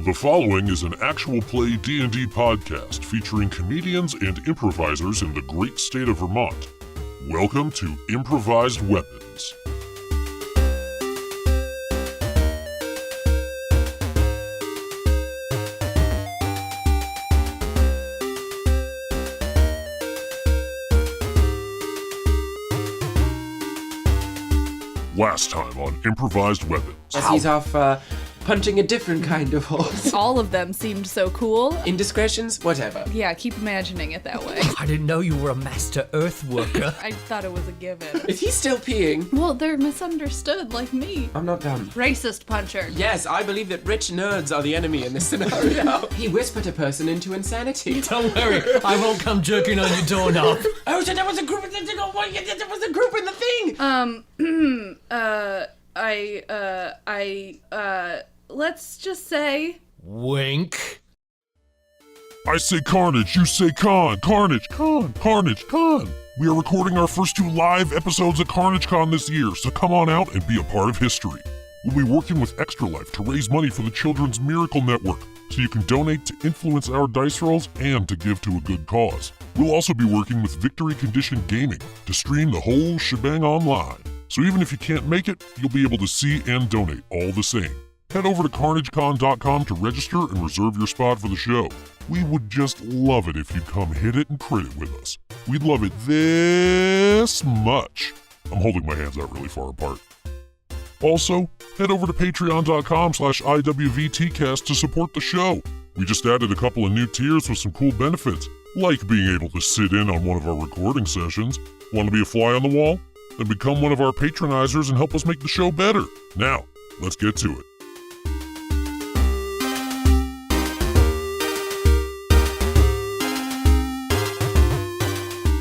The following is an actual play D&D podcast featuring comedians and improvisers in the great state of Vermont. Welcome to Improvised Weapons. Last time on Improvised Weapons. As he's off punching a different kind of horse. All of them seemed so cool. Indiscretions? Whatever. Yeah, keep imagining it that way. I didn't know you were a master earth worker. I thought it was a given. Is he still peeing? Well, they're misunderstood, like me. I'm not done. Racist puncher. Yes, I believe that rich nerds are the enemy in this scenario. He whispered a person into insanity. Don't worry, I won't come jerking on your doorknob. Oh, so there was a group in the thing. There was a group in the thing. Let's just say... Wink. I say carnage, you say con. Carnage, con. Carnage, con. We are recording our first 2 live episodes at CarnageCon this year, so come on out and be a part of history. We'll be working with Extra Life to raise money for the Children's Miracle Network, so you can donate to influence our dice rolls and to give to a good cause. We'll also be working with Victory Condition Gaming to stream the whole shebang online. So even if you can't make it, you'll be able to see and donate all the same. Head over to CarnageCon.com to register and reserve your spot for the show. We would just love it if you'd come hit it and crit it with us. We'd love it this much. I'm holding my hands out really far apart. Also, head over to patreon.com/IWVTcast to support the show. We just added a couple of new tiers with some cool benefits, like being able to sit in on one of our recording sessions. Want to be a fly on the wall? Then become one of our patronizers and help us make the show better. Now, let's get to it.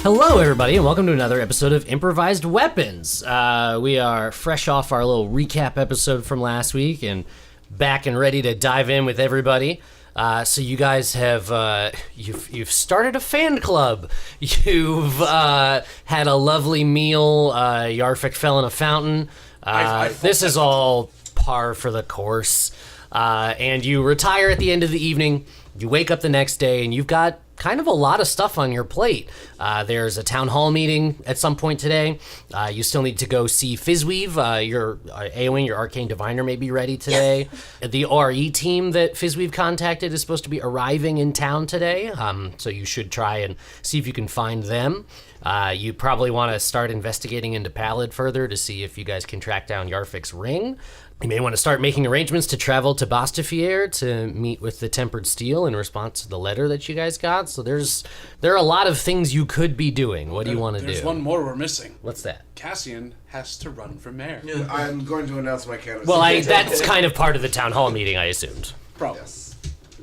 Hello, everybody, and welcome to another episode of Improvised Weapons. We are fresh off our little recap episode from last week and back and ready to dive in with everybody. So you guys have you've started a fan club. You've had a lovely meal. Yarfik fell in a fountain. This is all par for the course. And you retire at the end of the evening. You wake up the next day, and you've got kind of a lot of stuff on your plate. There's a town hall meeting at some point today. You still need to go see Fizzweave. Your Aaeowyn, your arcane diviner, may be ready today. Yes. The RE team that Fizzweave contacted is supposed to be arriving in town today, so you should try and see if you can find them. You probably want to start investigating into Pallid further to see if you guys can track down Yarfik's ring. You may want to start making arrangements to travel to Bastifier to meet with the Tempered Steel in response to the letter that you guys got. So there are a lot of things you could be doing. What do you want to do? There's one more we're missing. What's that? Cassian has to run for mayor. I'm going to announce my candidacy. Well, that's kind of part of the town hall meeting, I assumed. Probably. Yes.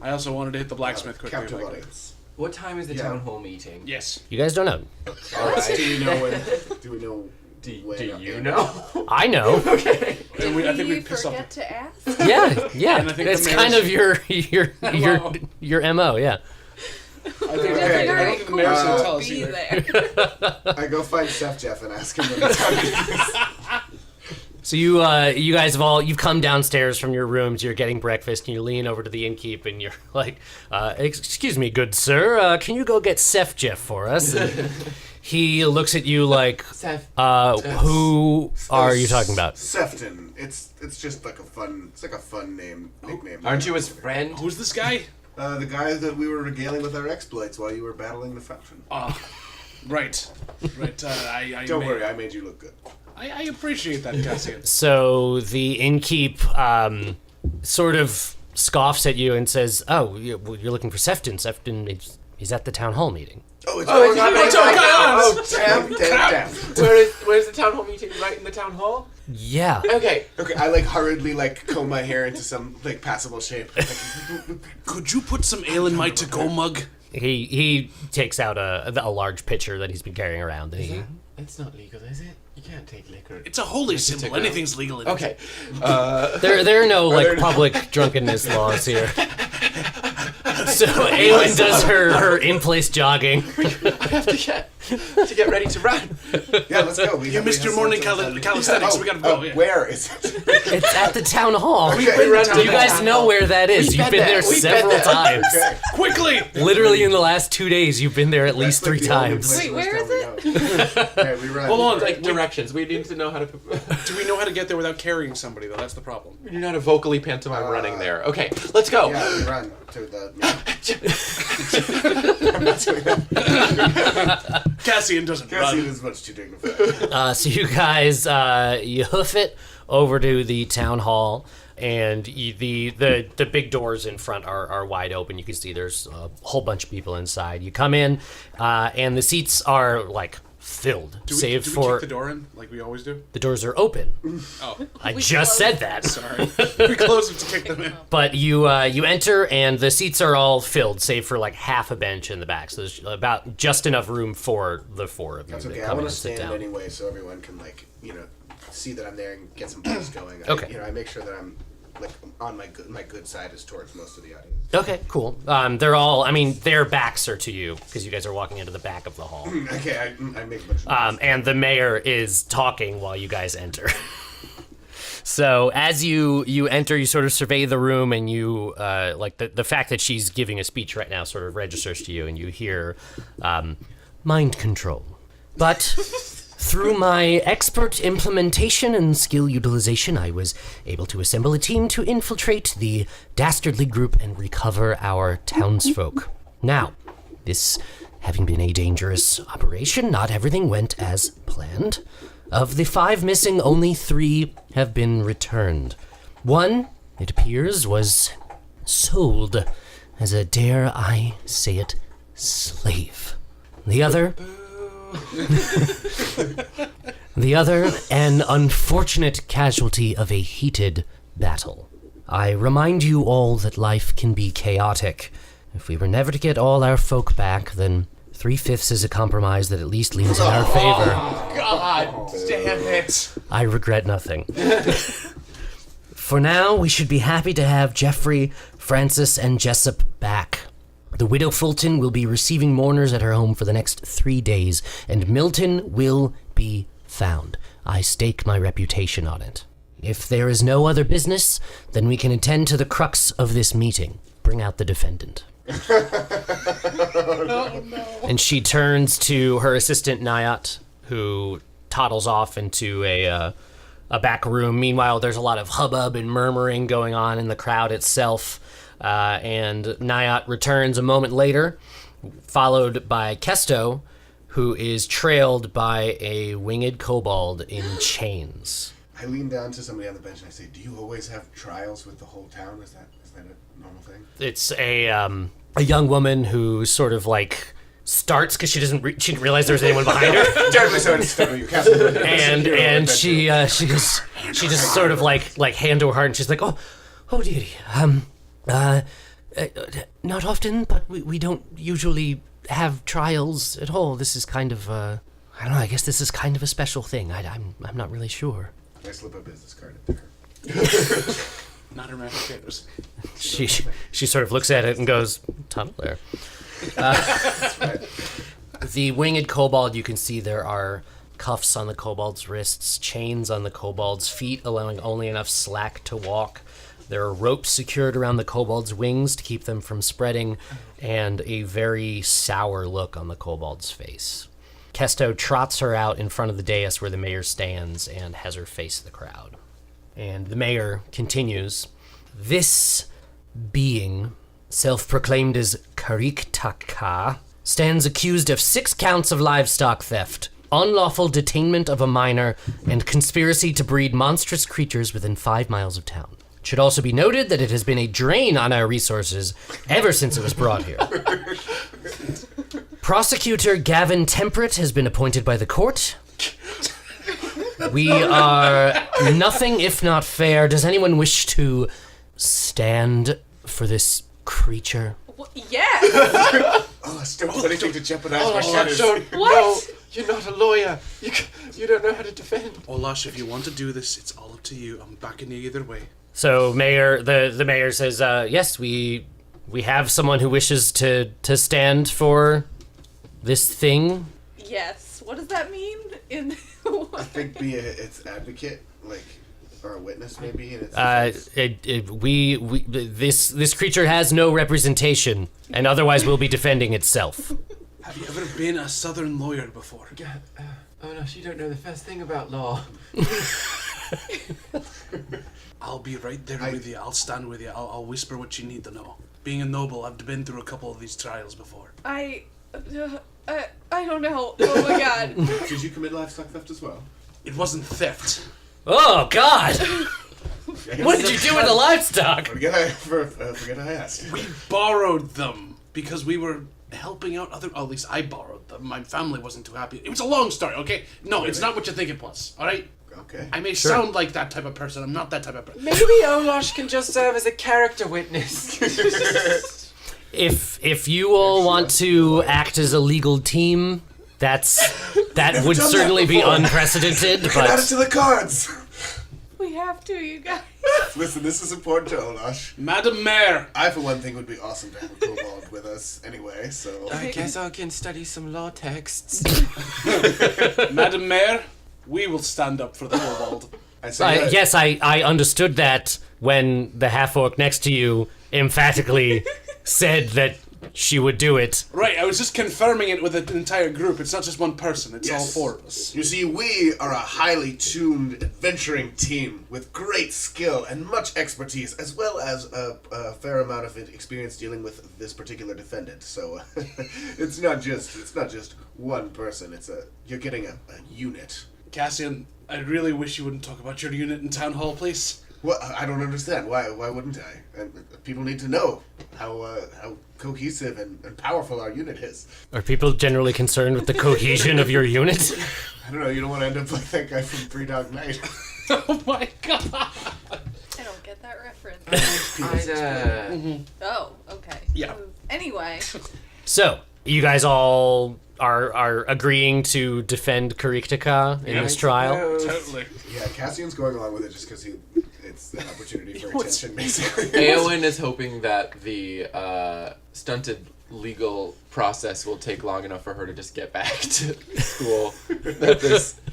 I also wanted to hit the blacksmith quickly. Captive audience. What time is the town hall meeting? Yes. You guys don't know. All right. Do you know when? Do we know? Do you know? I know. Okay. And I think we pissed off. to ask? Yeah. And I think It's the kind mayor's- of your MO, yeah. I don't think the mayor's going to tell us either. I go find Chef Jeff and ask him when the time is. So you guys you've come downstairs from your rooms, you're getting breakfast, and you lean over to the innkeep, and you're like, excuse me, good sir, can you go get Chef Jeff for us? And he looks at you like, who are you talking about? Sefton. It's just like a fun nickname. Aren't you his friend? Who's this guy? The guy that we were regaling with our exploits while you were battling the fountain. Right. Don't worry, I made you look good. I appreciate that, Cassian. So the innkeep sort of scoffs at you and says, oh, you're looking for Sefton. Sefton, he's at the town hall meeting. Damn. Where's the town hall meeting? Right in the town hall? Yeah. Okay. I hurriedly comb my hair into some passable shape. Could you put some ale in my to-go mug? He takes out a large pitcher that he's been carrying around. And It's not legal, is it? You can't take liquor. It's a holy symbol. Anything's legal in it. Okay. there are no public drunkenness laws here. So Aaeowyn does her in-place jogging. I have to get ready to run. Yeah, let's go. You missed your morning calisthenics. We gotta go. Yeah. Where is it? It's at the town hall. Okay. You guys know where that is. You've been there several times. Okay. Quickly! Literally in the last 2 days, you've been there at least 3 times. Wait, where is it? Okay, we run. Hold on. Like directions. We need to know how to. Do we know how to get there without carrying somebody, though? That's the problem. You know how to vocally pantomime running there. Okay, let's go. Yeah, we run to the... I'm not doing that. Cassian doesn't Cassian run. is much too dignified. So you guys, you hoof it over to the town hall, and the big doors in front are wide open. You can see there's a whole bunch of people inside. You come in, and the seats are like filled, Do we save kick for the door in like we always do? the doors are open. Oh, I just said that. sorry. We close it to kick them in. But you enter, and the seats are all filled, save for like half a bench in the back. So there's about just enough room for the 4 of you That's to okay. I come in want and to sit stand down. anyway so everyone can, like, see that I'm there and get some buzz going. Okay. I make sure that I'm, like, on my good side is towards most of the audience. Okay, cool. They're all, I mean, their backs are to you, because you guys are walking into the back of the hall. Okay, I make a bunch of noise. And the mayor is talking while you guys enter. So as you enter, you sort of survey the room, and you like the fact that she's giving a speech right now sort of registers to you, and you hear mind control. But through my expert implementation and skill utilization, I was able to assemble a team to infiltrate the dastardly group and recover our townsfolk. Now, this having been a dangerous operation, not everything went as planned. Of the 5 missing, only 3 have been returned. One, it appears, was sold as a, dare I say it, slave. The other... The other, an unfortunate casualty of a heated battle. I remind you all that life can be chaotic. If we were never to get all our folk back, then 3/5 is a compromise that at least leans in our favor. God damn it. I regret nothing. For now, we should be happy to have Jeffrey, Francis, and Jessup back. The widow Fulton will be receiving mourners at her home for the next 3 days, and Milton will be found. I stake my reputation on it. If there is no other business, then we can attend to the crux of this meeting. Bring out the defendant. And she turns to her assistant Nayat, who toddles off into a back room. Meanwhile, there's a lot of hubbub and murmuring going on in the crowd itself. And Nayat returns a moment later, followed by Kesto, who is trailed by a winged kobold in chains. I lean down to somebody on the bench and I say, "Do you always have trials with the whole town? Is that a normal thing?" It's a young woman who sort of like starts because she didn't realize there was anyone behind her. Terribly so. It's you cast it. and she just sort of like hand to her heart, and she's like, oh dearie, not often, but we don't usually have trials at all. This is kind of I don't know. I guess this is kind of a special thing. I'm not really sure. I slip a business card into her. Not her mashed potatoes. She sort of looks at it and goes, tunnel there. The winged kobold, you can see there are cuffs on the kobold's wrists, chains on the kobold's feet, allowing only enough slack to walk. There are ropes secured around the kobold's wings to keep them from spreading, and a very sour look on the kobold's face. Kesto trots her out in front of the dais where the mayor stands and has her face the crowd. And the mayor continues, "This being, self-proclaimed as Kariktaka, stands accused of 6 counts of livestock theft, unlawful detainment of a minor, and conspiracy to breed monstrous creatures within 5 miles of town. It should also be noted that it has been a drain on our resources ever since it was brought here. Prosecutor Gavin Temperate has been appointed by the court. We are nothing if not fair. Does anyone wish to stand for this creature?" Yeah. Oh, don't do anything to jeopardize my status. What? No, you're not a lawyer. You don't know how to defend. Olash, if you want to do this, it's all up to you. I'm backing you either way. So the mayor says, yes, we we have someone who wishes to stand for this thing. Yes. What does that mean? I think be its advocate, like, or a witness maybe. In its This creature has no representation, and otherwise will be defending itself. Have you ever been a southern lawyer before? God, oh no, you don't know the first thing about law. I'll be right there with you. I'll stand with you. I'll whisper what you need to know. Being a noble, I've been through a couple of these trials before. I don't know. Oh my god. Did you commit livestock theft as well? It wasn't theft. Oh, God! What did you do with the livestock? Forget I asked. We borrowed them because we were helping out other... at least I borrowed them. My family wasn't too happy. It was a long story, okay? No, it's not what you think it was, alright? Okay. I may sound like that type of person. I'm not that type of person. Maybe Olash can just serve as a character witness. If you all want to act as a legal team, that would done certainly that be before. unprecedented, Add it but to the cards! We have to, you guys. Listen, this is important to Olash. Madam Mayor! I, for one thing, would be awesome to have a kobold with us anyway, so... I guess I can study some law texts. Madam Mayor, we will stand up for the kobold. yes, I understood that when the half-orc next to you emphatically said that she would do it. Right, I was just confirming it with an entire group. It's not just one person, it's all Yes. four of us. You see, we are a highly tuned, adventuring team with great skill and much expertise, as well as a fair amount of experience dealing with this particular defendant. So it's not just one person. You're getting a unit. Cassian, I really wish you wouldn't talk about your unit in town hall, please. Well, I don't understand. Why wouldn't I? People need to know how cohesive and powerful our unit is. Are people generally concerned with the cohesion of your unit? I don't know. You don't want to end up like that guy from Three Dog Night. Oh my god! I don't get that reference. Oh, okay. Yeah. Anyway. So, you guys all are agreeing to defend Kariktika in this trial? Totally. Yeah, Cassian's going along with it just because it's an opportunity for attention, basically. Aaeowyn is hoping that the stunted legal process will take long enough for her to just get back to school.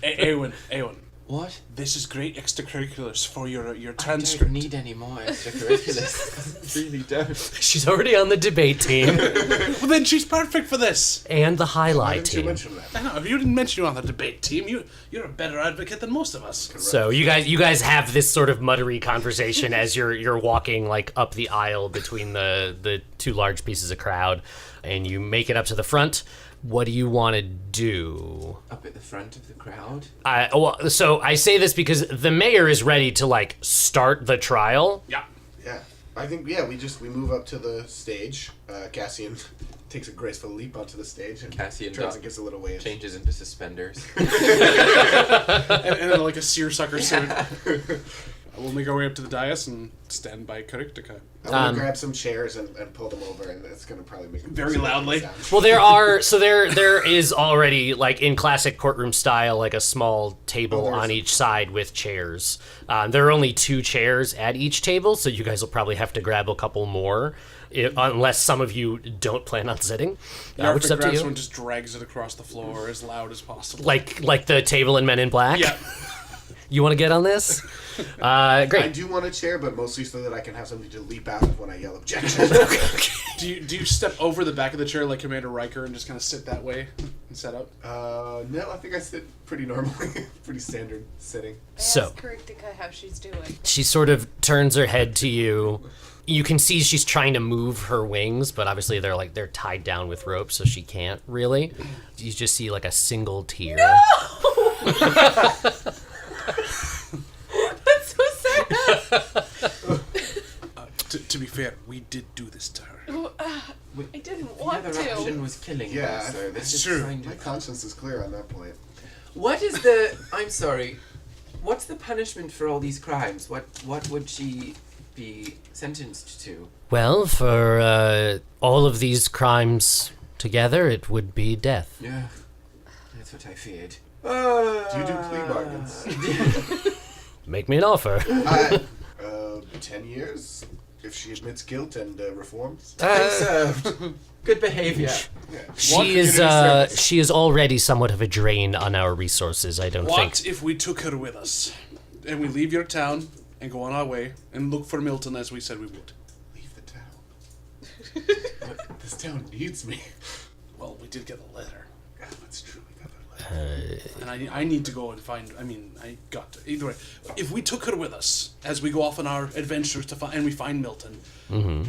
Aaeowyn. What? This is great extracurriculars for your I transcript. don't need any more extracurriculars. Really don't. She's already on the debate team Well, then she's perfect for this. and the Why highlight didn't you team. mention that? I know, if you didn't mention you on the debate team, you're a better advocate than most of us. So you guys have this sort of muttery conversation as you're walking like up the aisle between the two large pieces of crowd, and you make it up to the front. What do you want to do? Up at the front of the crowd? So I say this because the mayor is ready to like start the trial. Yeah. Yeah, I think we move up to the stage. Cassian takes a graceful leap onto the stage and Cassian turns and gets a little wave. Changes into suspenders. And then like a seersucker suit. We'll make our way up to the dais and stand by Kariktika. I'm gonna grab some chairs and pull them over, and it's gonna probably make Very some loudly. sound. Well, there is already like in classic courtroom style like a small table on each side with chairs. There are only 2 chairs at each table, so you guys will probably have to grab a couple more, unless some of you don't plan on sitting. Which is Yarfik up to grabs you. one and just drags it across the floor as loud as possible. Like the table in Men in Black. Yeah. You want to get on this? I Great. do want a chair, but mostly so that I can have something to leap out of when I yell objection. Do you step over the back of the chair like Commander Riker and just kind of sit that way and set up? No, I think I sit pretty normally, pretty standard sitting. So- Ask Kariktika how she's doing. She sort of turns her head to you. You can see she's trying to move her wings, but obviously they're tied down with rope, so she can't really. You just see like a single tear. That's so sad. To be fair, we did do this to her. I didn't The want other to. option was killing Yeah, her, so that's this is true. kind My of... conscience is clear on that point. What is the... I'm sorry. What's the punishment for all these crimes? What would she be sentenced to? Well, for all of these crimes together, it would be death. Yeah. That's what I feared. Do you do plea bargains? Make me an offer. 10 years? if she admits guilt and reforms. Served. Good behavior. She is already somewhat of a drain on our resources, I don't think. What if we took her with us, and we leave your town and go on our way and look for Milton as we said we would? Leave the town. This town needs me. Well, we did get a letter. Yeah, that's true. We got that letter. And I need to go and find. I got to. Either way, if we took her with us as we go off on our adventures to find, and we find Milton,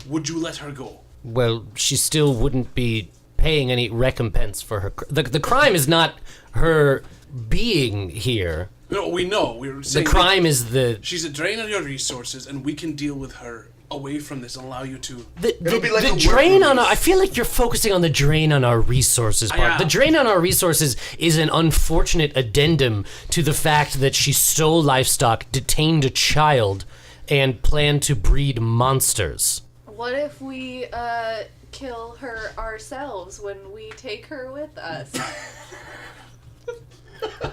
would you let her go? Well, she still wouldn't be paying any recompense for her. The crime is not her being here. No, we know. We were saying The crime is the she's a drain on your resources, and we can deal with her away from this and allow you to. It'll be like the a drain work on our. I release. feel like you're focusing on the drain on our resources part. Yeah. The drain on our resources is an unfortunate addendum to the fact that she stole livestock, detained a child, and planned to breed monsters. What if we kill her ourselves when we take her with us?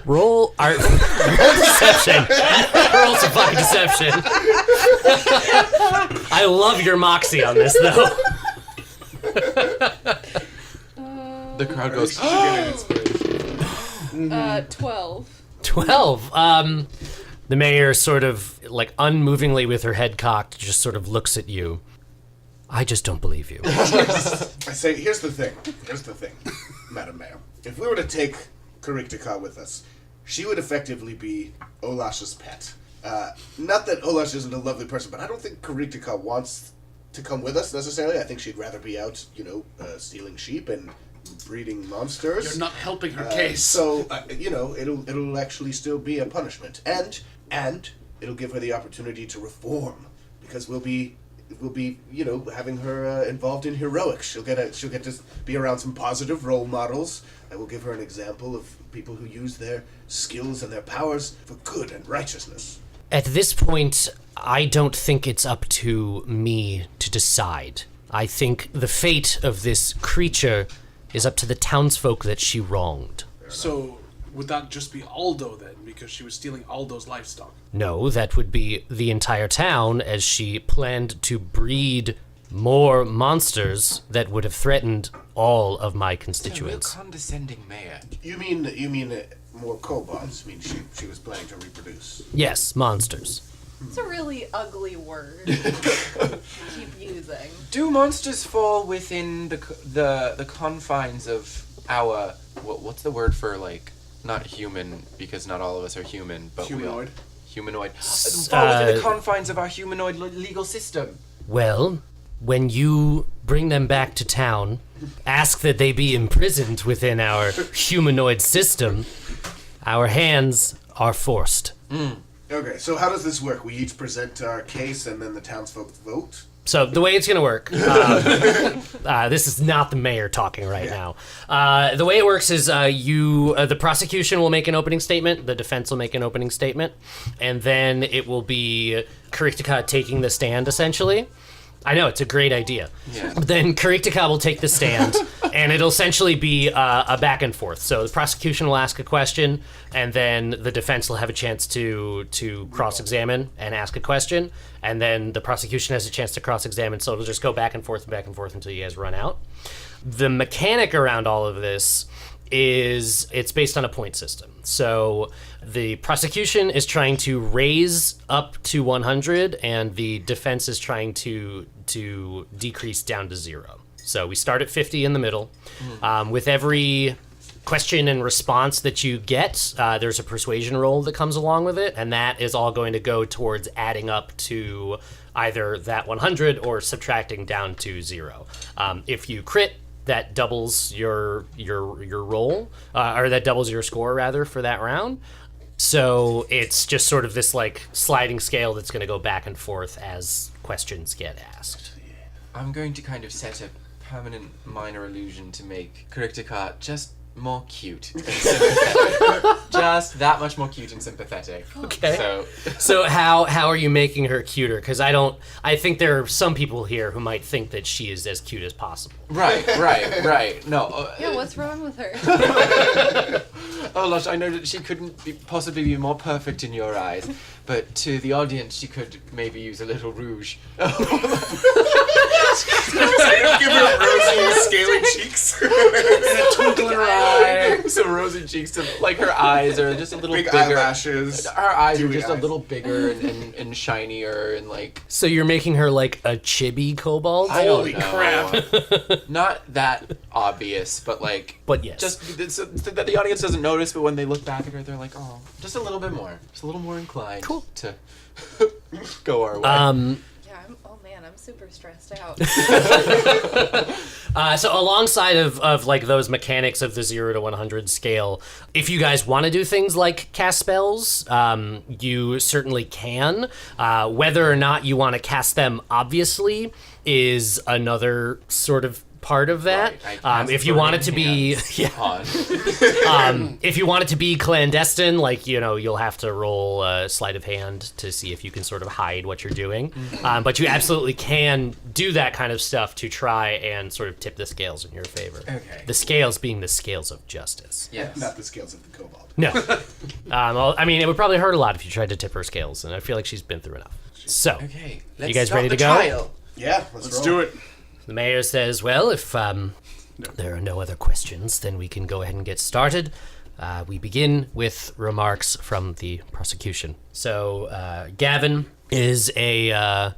Roll deception. Roll some fucking deception. I love your moxie on this, though. The crowd goes, 12. 12. The mayor sort of, like, unmovingly with her head cocked, just sort of looks at you. I just don't believe you. I say, here's the thing, Madam Mayor. If we were to take Kariktika with us, she would effectively be Olash's pet. Not that Olash isn't a lovely person, but I don't think Kariktika wants to come with us necessarily. I think she'd rather be out, stealing sheep and breeding monsters. You're not helping her case. So, it'll actually still be a punishment, and it'll give her the opportunity to reform, because we'll be having her involved in heroics. She'll get to be around some positive role models. I will give her an example of people who use their skills and their powers for good and righteousness. At this point, I don't think it's up to me to decide. I think the fate of this creature is up to the townsfolk that she wronged. So, would that just be Aldo then? Because she was stealing Aldo's livestock. No, that would be the entire town, as she planned to breed more monsters that would have threatened all of my a real constituents. condescending mayor. You mean more kobolds? I mean, she was planning to reproduce. Yes, monsters. It's a really ugly word. Keep using. Do monsters fall within the confines of our what's the word for, like, not human, because not all of us are human, but Humanoid. Humanoid. Fall within the confines of our humanoid legal system. Well, when you bring them back to town, ask that they be imprisoned within our humanoid system, our hands are forced. Okay, so how does this work? We each present our case, and then the townsfolk vote? So the way it's going to work, this is not the mayor talking right now. The way it works is the prosecution will make an opening statement, the defense will make an opening statement, and then it will be Kariktika taking the stand, essentially. I know, it's a great idea. Yeah. Then Kariktika will take the stand, and it'll essentially be a back and forth. So the prosecution will ask a question, and then the defense will have a chance to cross-examine and ask a question, and then the prosecution has a chance to cross-examine, so it'll just go back and forth until you guys run out. The mechanic around all of this is it's based on a point system. So the prosecution is trying to raise up to 100, and the defense is trying to decrease down to 0. So we start at 50 in the middle. With every question and response that you get, there's a persuasion roll that comes along with it, and that is all going to go towards adding up to either that 100 or subtracting down to 0. If you crit, that doubles your roll, or that doubles your score rather for that round. So it's just sort of this like sliding scale that's going to go back and forth as questions get asked. I'm going to kind of set a permanent minor illusion to make Kariktika just more cute and sympathetic. Just that much more cute and sympathetic. Okay. So how are you making her cuter? Because I think there are some people here who might think that she is as cute as possible. Right. No. Yeah, what's wrong with her? Olash, I know that she couldn't possibly be more perfect in your eyes, But to the audience, she could maybe use a little rouge. Give her rosy, scaly cheeks. And a twinkle in her eye. Some rosy cheeks, like her eyes are just a little Big bigger. eyelashes. Her eyes are Dewy just a eyes. little bigger and shinier and like. So you're making her like a chibi kobold? I don't Holy know. crap. Not that obvious, but like. But yes. Just so that the audience doesn't notice, but when they look back at her, they're like, oh, just a little bit more. Just a little more inclined to go our way. Yeah, I'm super stressed out. So alongside of like those mechanics of the 0 to 100 scale, if you guys want to do things like cast spells, you certainly can. Whether or not you want to cast them, obviously, is another sort of part of that. Right, I cast If you want it to be, on. if you want it to be clandestine, like you'll have to roll a sleight of hand to see if you can sort of hide what you're doing. But you absolutely can do that kind of stuff to try and sort of tip the scales in your favor. Okay. The scales being the scales of justice. Yes. Not the scales of the kobold. No. I mean, it would probably hurt a lot if you tried to tip her scales, and I feel like she's been through enough. So, Okay. you guys start ready to the go? trial. Yeah, Let's do it. The mayor says, well, if there are no other questions, then we can go ahead and get started. We begin with remarks from the prosecution. So, Gavin is a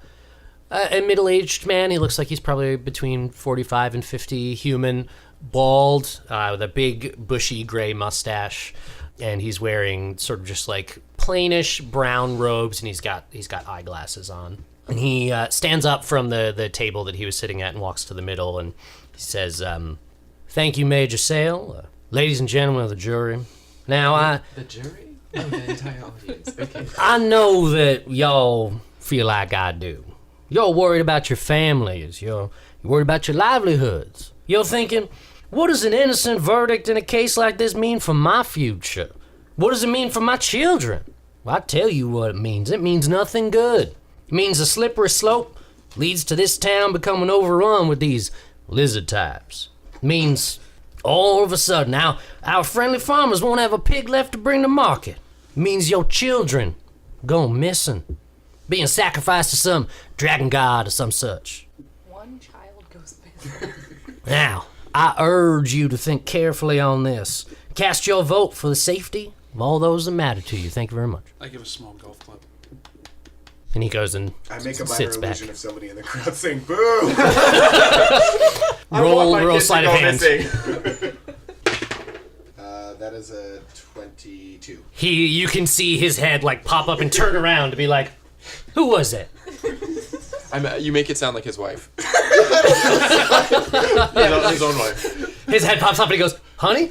middle-aged man. He looks like he's probably between 45 and 50, human, bald, with a big, bushy gray mustache. And he's wearing sort of just like plainish brown robes, and he's got eyeglasses on. And he stands up from the table that he was sitting at and walks to the middle, and he says, thank you, Major Sale, ladies and gentlemen of the jury. Now, The jury? No, the entire audience. Okay. I know that y'all feel like I do. You're worried about your families. You're worried about your livelihoods. You're thinking, what does an innocent verdict in a case like this mean for my future? What does it mean for my children? Well, I tell you what it means. It means nothing good. It means a slippery slope leads to this town becoming overrun with these lizard types. It means all of a sudden now our friendly farmers won't have a pig left to bring to market. It means your children going missing, being sacrificed to some dragon god or some such. One child goes missing. Now, I urge you to think carefully on this. Cast your vote for the safety of all those that matter to you. Thank you very much. I give a small golf club. And he goes and I make a minor sits back. illusion of somebody in the crowd saying "boo." Roll sleight of hand. That is a 22. You can see his head like pop up and turn around to be like, who was it? You make it sound like his wife. His own wife. His head pops up and he goes, honey?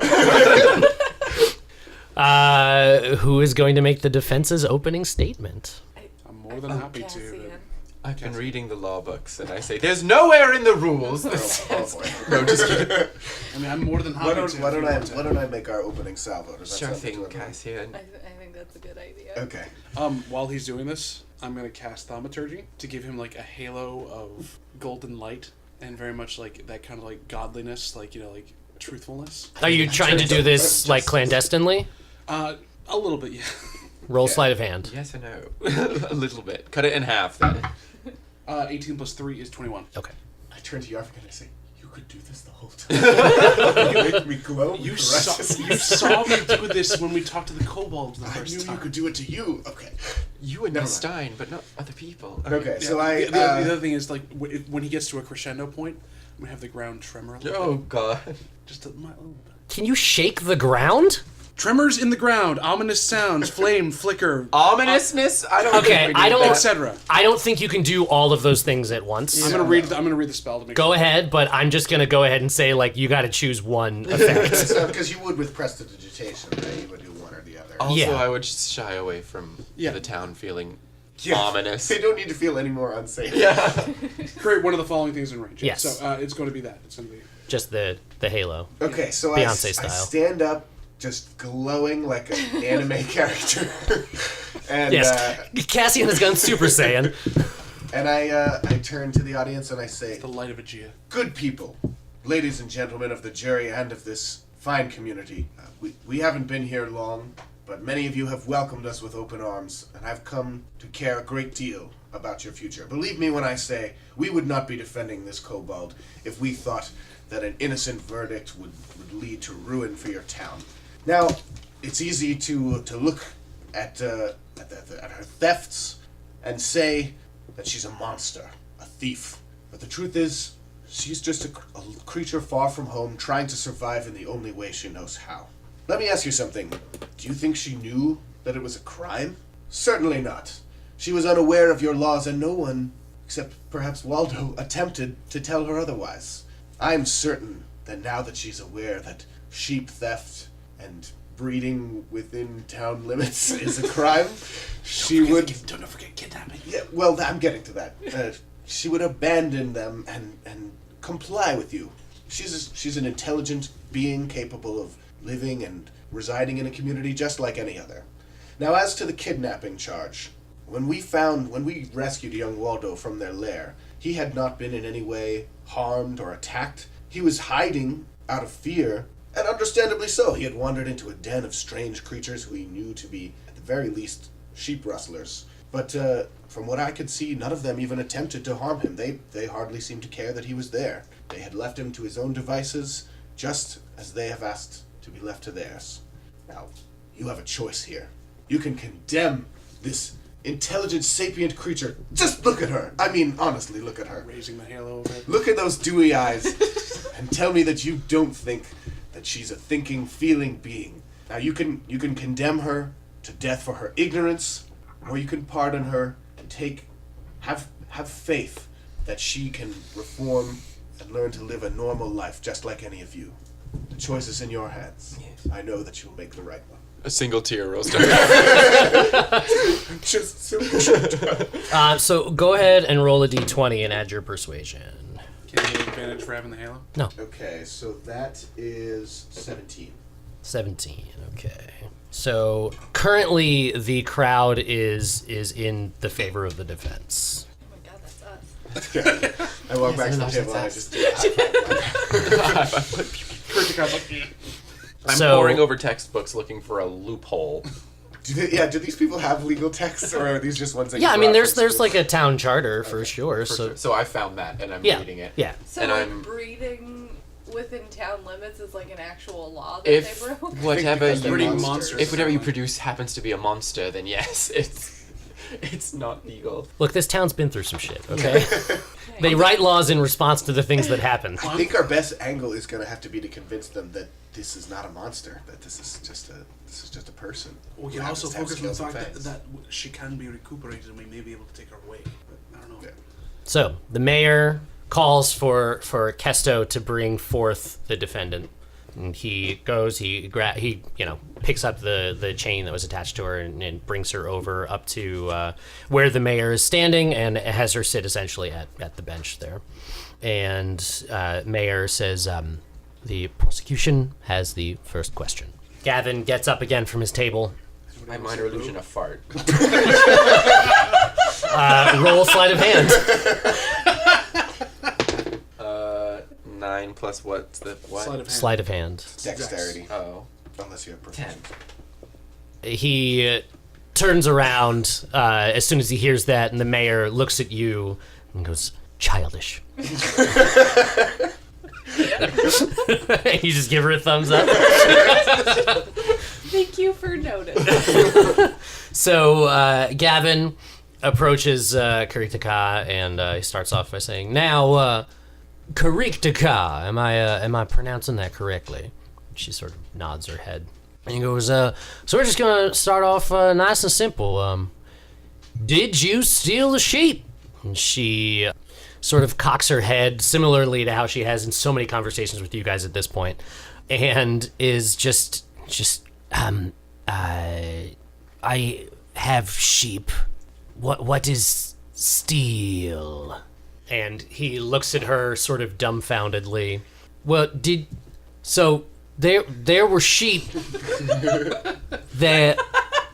Who is going to make the defense's opening statement? I'm more than happy to. Cassian. I've been reading the law books, and I say, there's nowhere in the rules that Oh says... boy. No, just kidding. I mean, I'm more than happy Why to. why don't I make our opening salvo? Does that Sure sound thing, good to everyone? Cassian. I think that's a good idea. Okay. While he's doing this, I'm gonna cast thaumaturgy to give him like a halo of golden light and very much like that kind of like godliness, like like truthfulness. Are you trying to do this like clandestinely? A little bit, yeah. Roll sleight of hand. Yes or no? A little bit. Cut it in half, then. 18 plus 3 is 21. Okay. I turn to Yarfik and I say, "You could do this the whole time. You make me glow. You with saw righteousness." me do this when we talked to the kobolds the I first knew time. you could do it to you. Okay. You and Never Miss mind. Stein, but not other people. Okay. Yeah, So the other thing is like when he gets to a crescendo point, I'm gonna have the ground tremor a little Oh, bit. God. Just a little bit. Can you shake the ground? Tremors in the ground, ominous sounds, flame, flicker, Ominousness? I don't Okay, think we I need don't- that. etc. I don't think you can do all of those things at once. I'm gonna read the spell to make Go sure. ahead, but I'm just gonna go ahead and say like you got to choose one effect. So, because you would with prestidigitation, right? You would do one or the other. Also, Yeah. I would just shy away from Yeah. the town feeling Yeah. ominous. They don't need to feel any more unsafe. Yeah. Create one of the following things in range. Yes. So it's going to be that. It's going to be. Just the halo. Okay, so Beyonce I style. stand up, just glowing like an anime character, and Yes. Cassian has gone Super Saiyan. I turn to the audience and I say, The light of Aegea. "Good people, ladies and gentlemen of the jury and of this fine community, we haven't been here long, but many of you have welcomed us with open arms, and I've come to care a great deal about your future. Believe me when I say we would not be defending this kobold if we thought that an innocent verdict would lead to ruin for your town. Now, it's easy to look at her thefts and say that she's a monster, a thief. But the truth is, she's just a creature far from home trying to survive in the only way she knows how. Let me ask you something. Do you think she knew that it was a crime? Certainly not. She was unaware of your laws, and no one, except perhaps Waldo, attempted to tell her otherwise. I'm certain that now that she's aware that sheep theft and breeding within town limits is a crime, don't forget kidnapping. Yeah, well, I'm getting to that. She would abandon them and comply with you. She's an intelligent being capable of living and residing in a community just like any other. Now, as to the kidnapping charge, when we rescued young Waldo from their lair, he had not been in any way harmed or attacked. He was hiding out of fear, and understandably so. He had wandered into a den of strange creatures who he knew to be, at the very least, sheep rustlers. But from what I could see, none of them even attempted to harm him. They hardly seemed to care that he was there. They had left him to his own devices, just as they have asked to be left to theirs. Now, you have a choice here. You can condemn this intelligent, sapient creature. Just look at her. I mean, honestly, look at her. Raising the halo over it. Look at those dewy eyes and tell me that you don't think that she's a thinking, feeling being. Now, you can condemn her to death for her ignorance, or you can pardon her and have faith that she can reform and learn to live a normal life just like any of you. The choice is in your hands. Yes. I know that you'll make the right one. A single tear rolls down. So go ahead and roll a d20 and add your persuasion. Can you get advantage for having the halo? No. Okay, so that is 17. 17. Okay. So currently the crowd is in the favor of the defense. Oh my god, that's us. I walk back to the table and I just do a high five. I'm So- poring over textbooks looking for a loophole. Do these people have legal texts, or are these just ones that Yeah, you I mean, brought from there's school? like a town charter for sure. So So I found that and I'm yeah, reading it. yeah. So And like I'm- breeding within town limits is like an actual law that If they broke? whatever because they're Breeding you monsters. if whatever you produce happens to be a monster, then yes, it's not legal. Look, this town's been through some shit. Okay, they write laws in response to the things that happen. I think our best angle is going to have to be to convince them that this is not a monster, that this is just a person. We who can also happens to have focus on the skills fact and that fangs. she can be recuperated and we may be able to take her away. But I don't know. Yeah. So the mayor calls for Kesto to bring forth the defendant. And he goes, he picks up the chain that was attached to her and brings her over up to where the mayor is standing and has her sit essentially at the bench there. And mayor says, the prosecution has the first question. Gavin gets up again from his table. My minor illusion of fart. Roll sleight of hand. 9 plus what's the what? Sleight of hand. Sleight of hand. Dexterity, Oh, unless you have 10. proficiency. He turns around as soon as he hears that, and the mayor looks at you and goes, childish. You just give her a thumbs up. Thank you for noticing. So Gavin approaches Kariktika and he starts off by saying, "Now, Kariktika, am I pronouncing that correctly?" She sort of nods her head. And he goes, "So we're just gonna start off nice and simple. Did you steal the sheep?" And she sort of cocks her head, similarly to how she has in so many conversations with you guys at this point, and is just I have sheep. What is steal? And he looks at her sort of dumbfoundedly. Well, there were sheep that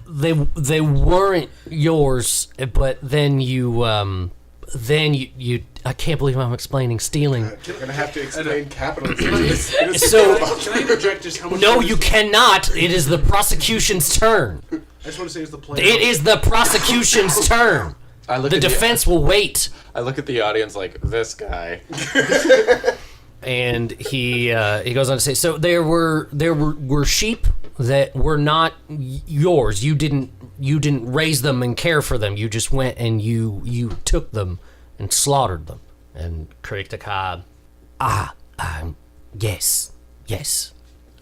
they weren't yours, but then you then you I can't believe I'm explaining stealing. We're gonna have to explain capitalism. So Can I interject just how much? no, fun you this- cannot. It is the prosecution's turn. I just want to say is the play. It is the prosecution's turn. I look The at defense will wait. I look at the audience like this guy. And he goes on to say, so there were sheep that were not yours. You didn't raise them and care for them. You just went and you took them and slaughtered them. And Kritika, yes.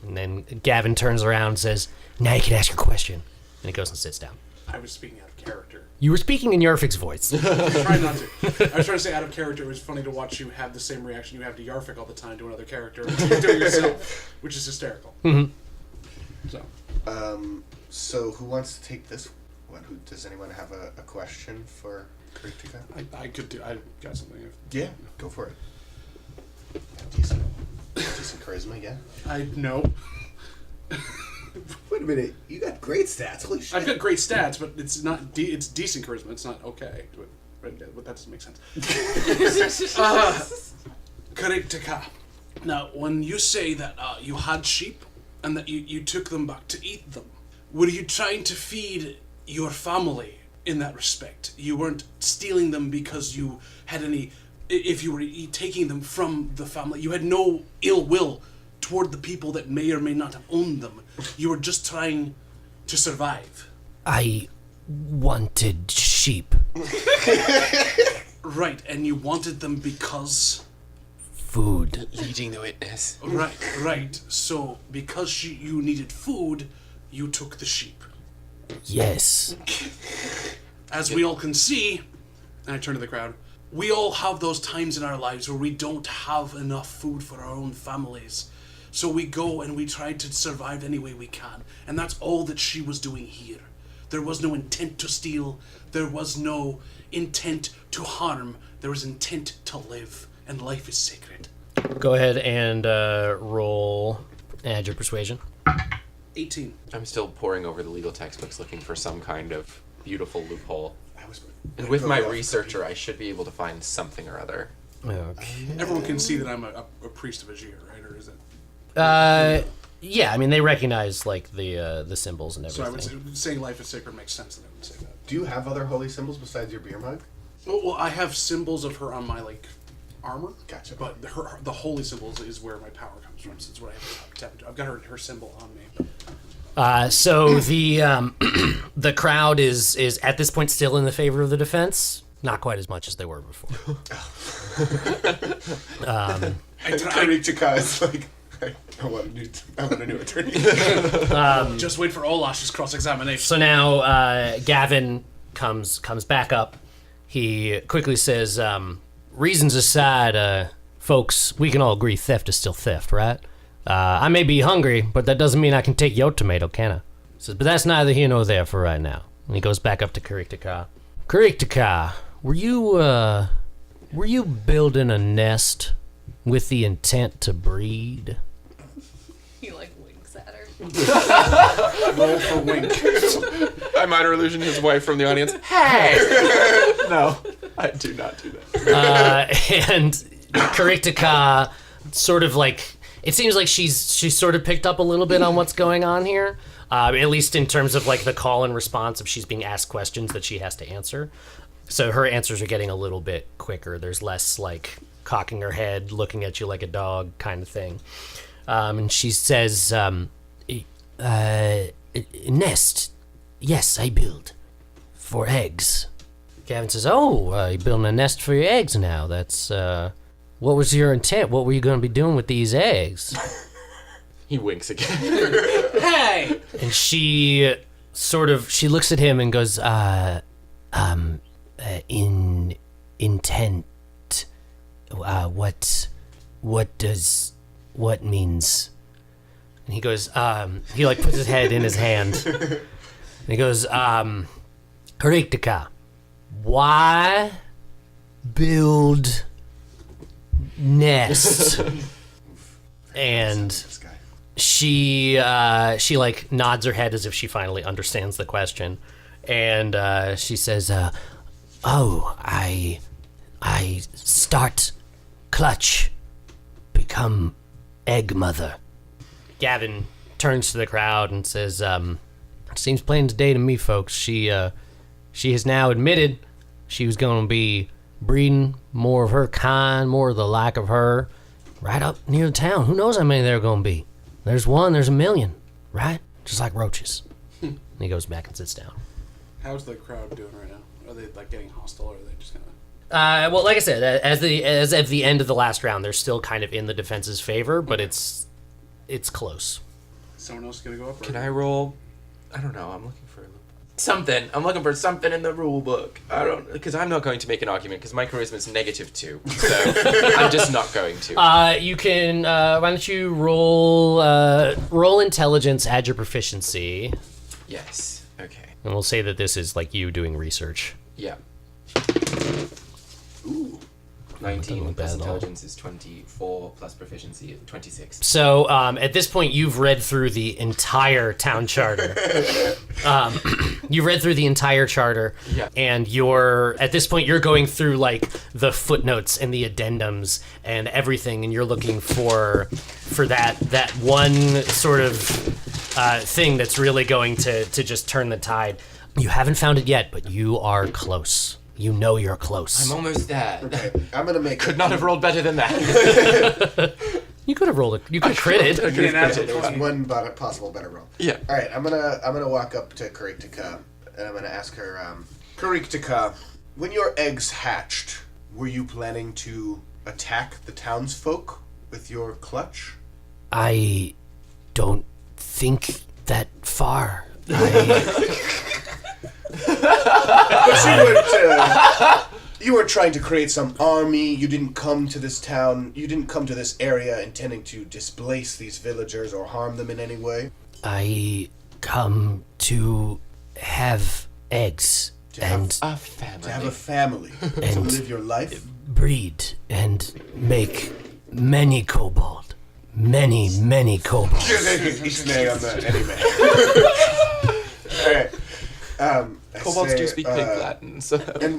And then Gavin turns around and says, now you can ask your question. And he goes and sits down. I was speaking out of character. You were speaking in Yarfik's voice. Try not to. I was trying to say out of character. It was funny to watch you have the same reaction you have to Yarfik all the time to another character, to yourself, which is hysterical. So, So who wants to take this one? Does anyone have a question for Kritika? I could do. I got something. Yeah, go for it. Decent charisma, yeah. I know. Wait a minute, you got great stats. Holy shit! I've got great stats, but it's not. It's decent charisma. It's not okay. But that doesn't make sense. Kritika. Now, when you say that you had sheep and that you took them back to eat them, were you trying to feed your family in that respect? You weren't stealing them because you had any. If you were taking them from the family, you had no ill will toward the people that may or may not have owned them. You were just trying to survive. I wanted sheep. Right, and you wanted them because... Food. Leading the witness. Right. So, because you needed food, you took the sheep. Yes. As we all can see, and I turn to the crowd, we all have those times in our lives where we don't have enough food for our own families. So we go and we try to survive any way we can. And that's all that she was doing here. There was no intent to steal. There was no intent to harm. There was intent to live. And life is sacred. Go ahead and add your persuasion. 18. I'm still poring over the legal textbooks looking for some kind of beautiful loophole. And Go with my off. researcher, I should be able to find something or other. Okay. Everyone can see that I'm a priest of Ajir, right? Or is it? Yeah, I mean, they recognize, like, the symbols and So I everything. would say saying life is sacred makes sense that I would say that. Do you have other holy symbols besides your beer mug? Well, I have symbols of her on my, like, armor. Gotcha. But the holy symbols is where my power comes from. So it's what I have to tap into. I've got her symbol on me. So the crowd is at this point still in the favor of the defense. Not quite as much as they were before. Kritika is like, I want a new attorney. Just wait for Olash's cross-examination. So now Gavin comes back up. He quickly says, reasons aside, folks, we can all agree theft is still theft, right? I may be hungry, but that doesn't mean I can take your tomato, can I? He says, but that's neither here nor there for right now. And he goes back up to Kritika. Kritika, were you building a nest with the intent to breed? He like winks at her. Roll for wink. I minor illusion his wife from the audience. Hey! No, I do not do that. And Kritika sort of like, it seems like she's sort of picked up a little bit on what's going on here, at least in terms of like the call and response if she's being asked questions that she has to answer. So her answers are getting a little bit quicker. There's less like cocking her head, looking at you like a dog kind of thing. And she says, nest, yes, I build for eggs. Gavin says, oh, you're building a nest for your eggs now. That's, what was your intent? What were you going to be doing with these eggs? He winks again. Hey! And she she looks at him and goes, in intent, what means? And he goes, he like puts his head in his hand. And he goes, Kritika, why build nest? And This guy. she like nods her head as if she finally understands the question, and she says, "Oh, I I start clutch, become egg mother. Gavin turns to the crowd and says, seems plain as day to me, folks. She has now admitted she was going to be breeding more of her kind, more of the like of her, right up near the town. Who knows how many there are going to be? There's one, there's a million, right? Just like roaches. And he goes back and sits down. How's the crowd doing right now? Are they like getting hostile, or are they just kind of? Well, like I said, as at the end of the last round, they're still kind of in the defense's favor, but it's close. Someone else gonna go up? Or? Can I roll? I don't know. I'm looking for something. I'm looking for something in the rule book. Because I'm not going to make an argument because my charisma is -2, so I'm just not going to. You can. Why don't you roll intelligence, add your proficiency, Yes. Okay. and we'll say that this is like you doing research. Yeah. Ooh. 19 look plus bad at all. intelligence is 24 plus proficiency 26. So at this point, you've read through the entire town charter. You've read through the entire charter, Yeah. and at this point you're going through like the footnotes and the addendums and everything, and you're looking for that one sort of thing that's really going to just turn the tide. You haven't found it yet, but you are close. You know you're close. I'm almost there. Okay, I'm gonna make. Could not have rolled better than that. You could have rolled it. You could have critted. There's one possible better roll. Yeah. All right, I'm gonna walk up to Kuriktika and I'm gonna ask her, Kuriktika, when your eggs hatched, were you planning to attack the townsfolk with your clutch? I don't think that far. But you were trying to create some army. You didn't come to this town. You didn't come to this area intending to displace these villagers or harm them in any way. I come to have eggs and A family. To have a family, to And- live your life. breed and make many kobold. Many kobold. Each name on the anime. All right. I Kobolds say, do speak pig Latin, so.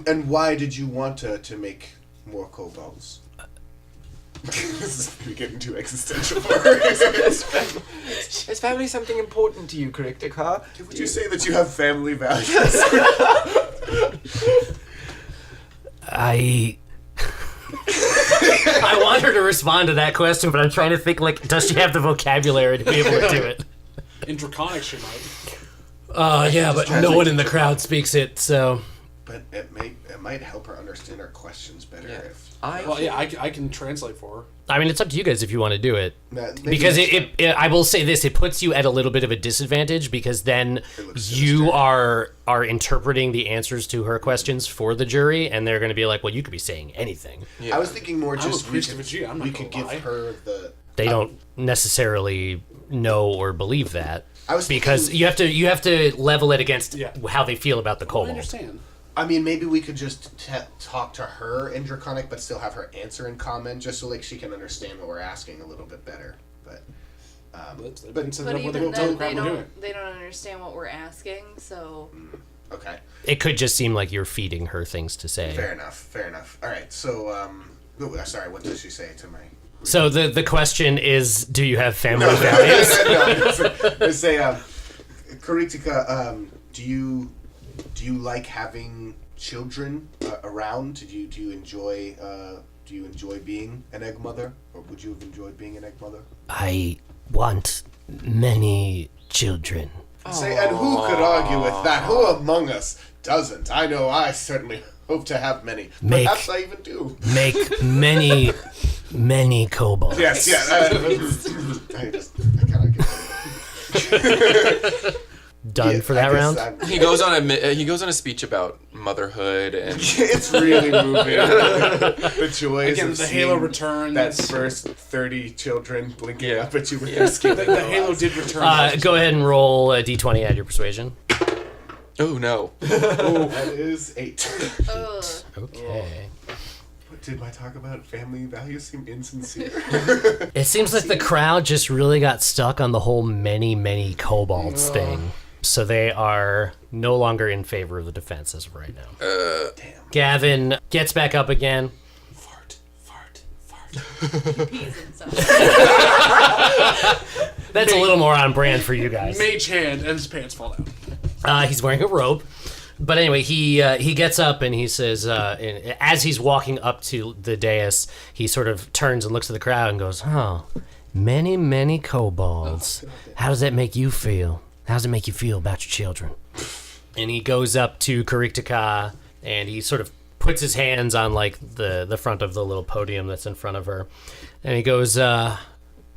And why did you want to make more kobolds? This is getting too existential. Is family something important to you, Kuriktika? Would you say that you have family values? I want her to respond to that question, but I'm trying to think, like, does she have the vocabulary to be able to do it? In Draconic, she might. Yeah, but no one in the crowd speaks it, so... But it might help her understand our questions better Yeah. if. Well, yeah, I can translate for her. I mean, it's up to you guys if you want to do it. Maybe Because next time. I will say this, it puts you at a little bit of a disadvantage because then looks you sinister. are interpreting the answers to her questions for the jury, and they're going to be like, well, you could be saying anything. I was thinking more I'm just a priest of a G, I'm not we gonna could give lie. her the. They don't necessarily know or believe that. I was Because thinking- you have to level it against Yeah. how they feel about the I kobold. understand. I mean, maybe we could just talk to her in Draconic, but still have her answer in Common, just so like she can understand what we're asking a little bit better. But Let's set But it up with even the then, crowd we're doing. they don't understand what we're asking. So okay, It could just seem like you're feeding her things to say. fair enough. All right, so sorry, what did she say to my? So the question is, do you have family values? I say, Kuriktika, do you like having children around? Do you enjoy being an egg mother, or would you have enjoyed being an egg mother? I want many children. Say, and who could argue with that? Who among us doesn't? I know I certainly hope to have many. Make- Perhaps I even do. Make many kobolds. Yes, yeah. I cannot get Done for that round? He goes on a speech about motherhood and It's really moving. The joys Again, of the seeing Halo returns. that first 30 children blinking Yeah. up at you with Yeah. their skin. The Halo did return. Go ahead and roll a d20, add your persuasion. oh no. That is 8. ugh. Okay. What did my talk about family values seem insincere? It seems like the crowd just really got stuck on the whole many kobolds thing. So they are no longer in favor of the defense as of right now. Damn. Gavin gets back up again. Fart. Peas and stuff. That's a little more on brand for you guys. Mage hand, and his pants fall down. He's wearing a robe. But anyway, he gets up and he says, as he's walking up to the dais, he sort of turns and looks at the crowd and goes, "Oh, many, many kobolds. How does that make you feel? How does it make you feel about your children?" And he goes up to Kariktika and he sort of puts his hands on like the front of the little podium that's in front of her, and he goes,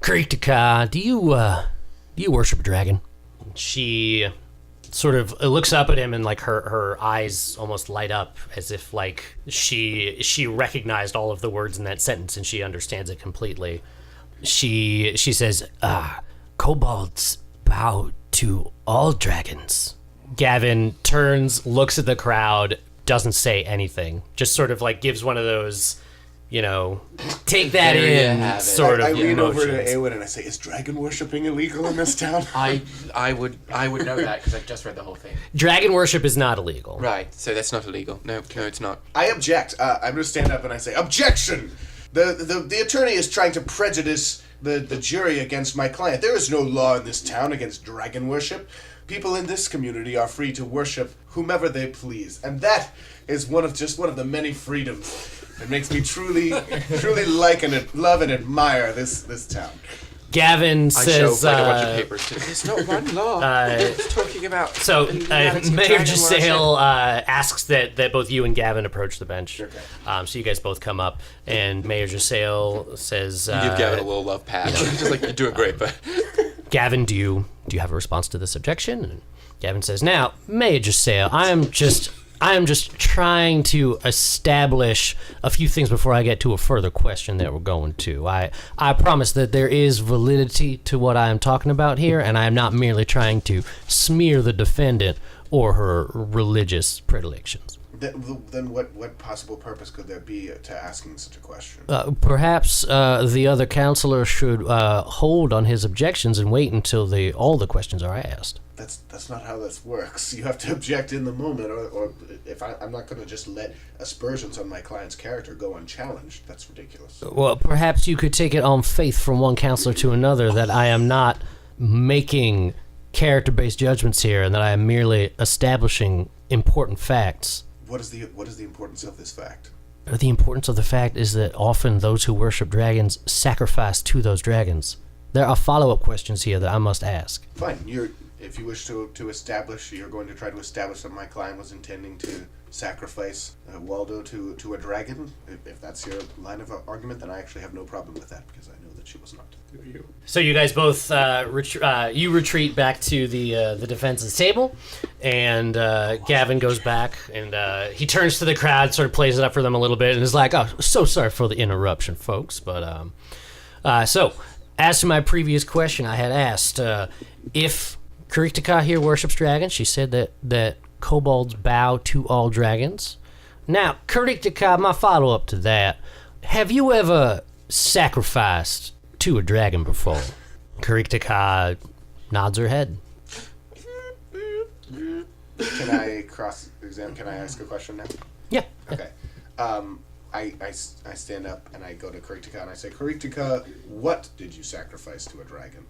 "Kariktika, do you worship a dragon?" She sort of looks up at him and like her eyes almost light up as if like she recognized all of the words in that sentence and she understands it completely. She says, "Kobolds bow to all dragons." Gavin turns, looks at the crowd, doesn't say anything, just sort of like gives one of those, take that There you in have it. sort of I lean over to emotions. Aaeowyn and I say, "Is dragon worshipping illegal in this town?" I would know that because I've just read the whole thing. Dragon worship is not illegal. Right, so that's not illegal. No, it's not. I object. I'm going to stand up and I say, "Objection! The attorney is trying to prejudice the jury against my client. There is no law in this town against dragon worship. People in this community are free to worship whomever they please, and that is one of the many freedoms that makes me truly like and love and admire this town." Gavin I show says, like a bunch of papers. There's not one law. It's talking about. so reality of Mayor dragon Giselle asks that both you and Gavin approach the bench. Okay. So you guys both come up, and Mayor Giselle says, worship. Give Gavin a little love pat. Just like, "You're doing great, but." "Gavin, do you have a response to this objection?" And Gavin says, "Now, Mayor Giselle, I am just trying to establish a few things before I get to a further question that we're going to. I promise that there is validity to what I am talking about here, and I am not merely trying to smear the defendant or her religious predilections." Then what possible purpose could there be to asking such a question? Perhaps the other counselor should hold on his objections and wait until all the questions are asked. That's not how this works. You have to object in the moment, or if I'm not going to just let aspersions on my client's character go unchallenged. That's ridiculous. Well, perhaps you could take it on faith from one counselor to another that I am not making character-based judgments here and that I am merely establishing important facts. What is the importance of this fact? The importance of the fact is that often those who worship dragons sacrifice to those dragons. There are follow-up questions here that I must ask. Fine. If you wish to establish, you're going to try to establish that my client was intending to sacrifice Waldo to a dragon. If that's your line of argument, then I actually have no problem with that because I know that she was not. So you guys both you retreat back to the defense's table, and Gavin goes back and he turns to the crowd, sort of plays it up for them a little bit, and is like, "Oh, so sorry for the interruption, folks." But so as to my previous question, I had asked if Kariktika here worships dragons. She said that kobolds bow to all dragons. Now, Kariktika, my follow-up to that, have you ever sacrificed to a dragon before? Kariktika nods her head. Can I cross-examine? Can I ask a question now? Yeah. Okay. I stand up and I go to Kariktika and I say, "Kariktika, what did you sacrifice to a dragon?"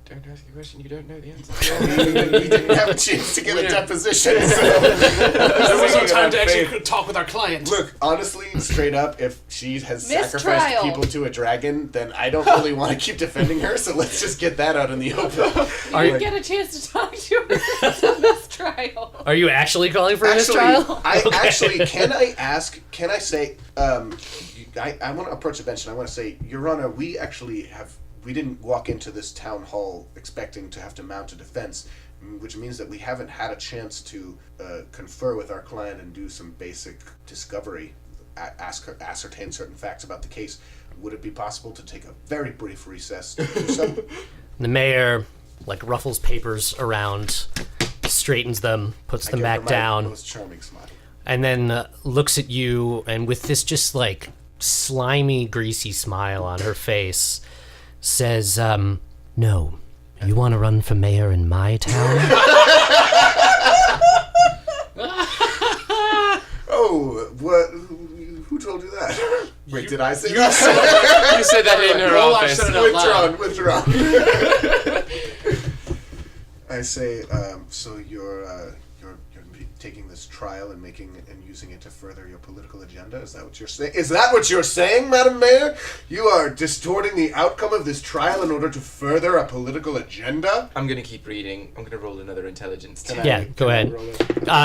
Don't ask a question you don't know the answer. We didn't have a chance to get a deposition, so... There was no time to actually talk with our client. Look, honestly, straight up, if she has sacrificed Mistrial. people to a dragon, then I don't really want to keep defending her, so let's just get that out in the open. You didn't get a chance to talk to her. It's a mistrial. Are you actually calling for a mistrial? Actually, can I say, I want to approach the bench and I want to say, Your Honor, we didn't walk into this town hall expecting to have to mount a defense, which means that we haven't had a chance to confer with our client and do some basic discovery, ascertain certain facts about the case. Would it be possible to take a very brief recess to do so? The mayor, ruffles papers around, straightens them, puts them back down, Most charming smile. and then looks at you, and with this just slimy, greasy smile on her face, says, "No, You want to run for mayor in my town? Oh, what? Who told you that? Wait, did I say that? You said that in her Olash office. said it out loud. Withdrawn. I say, so you're taking this trial and using it to further your political agenda? Is that what you're saying? Is that what you're saying, Madam Mayor? You are distorting the outcome of this trial in order to further a political agenda? I'm gonna keep reading. I'm gonna roll another intelligence check. Yeah, go ahead.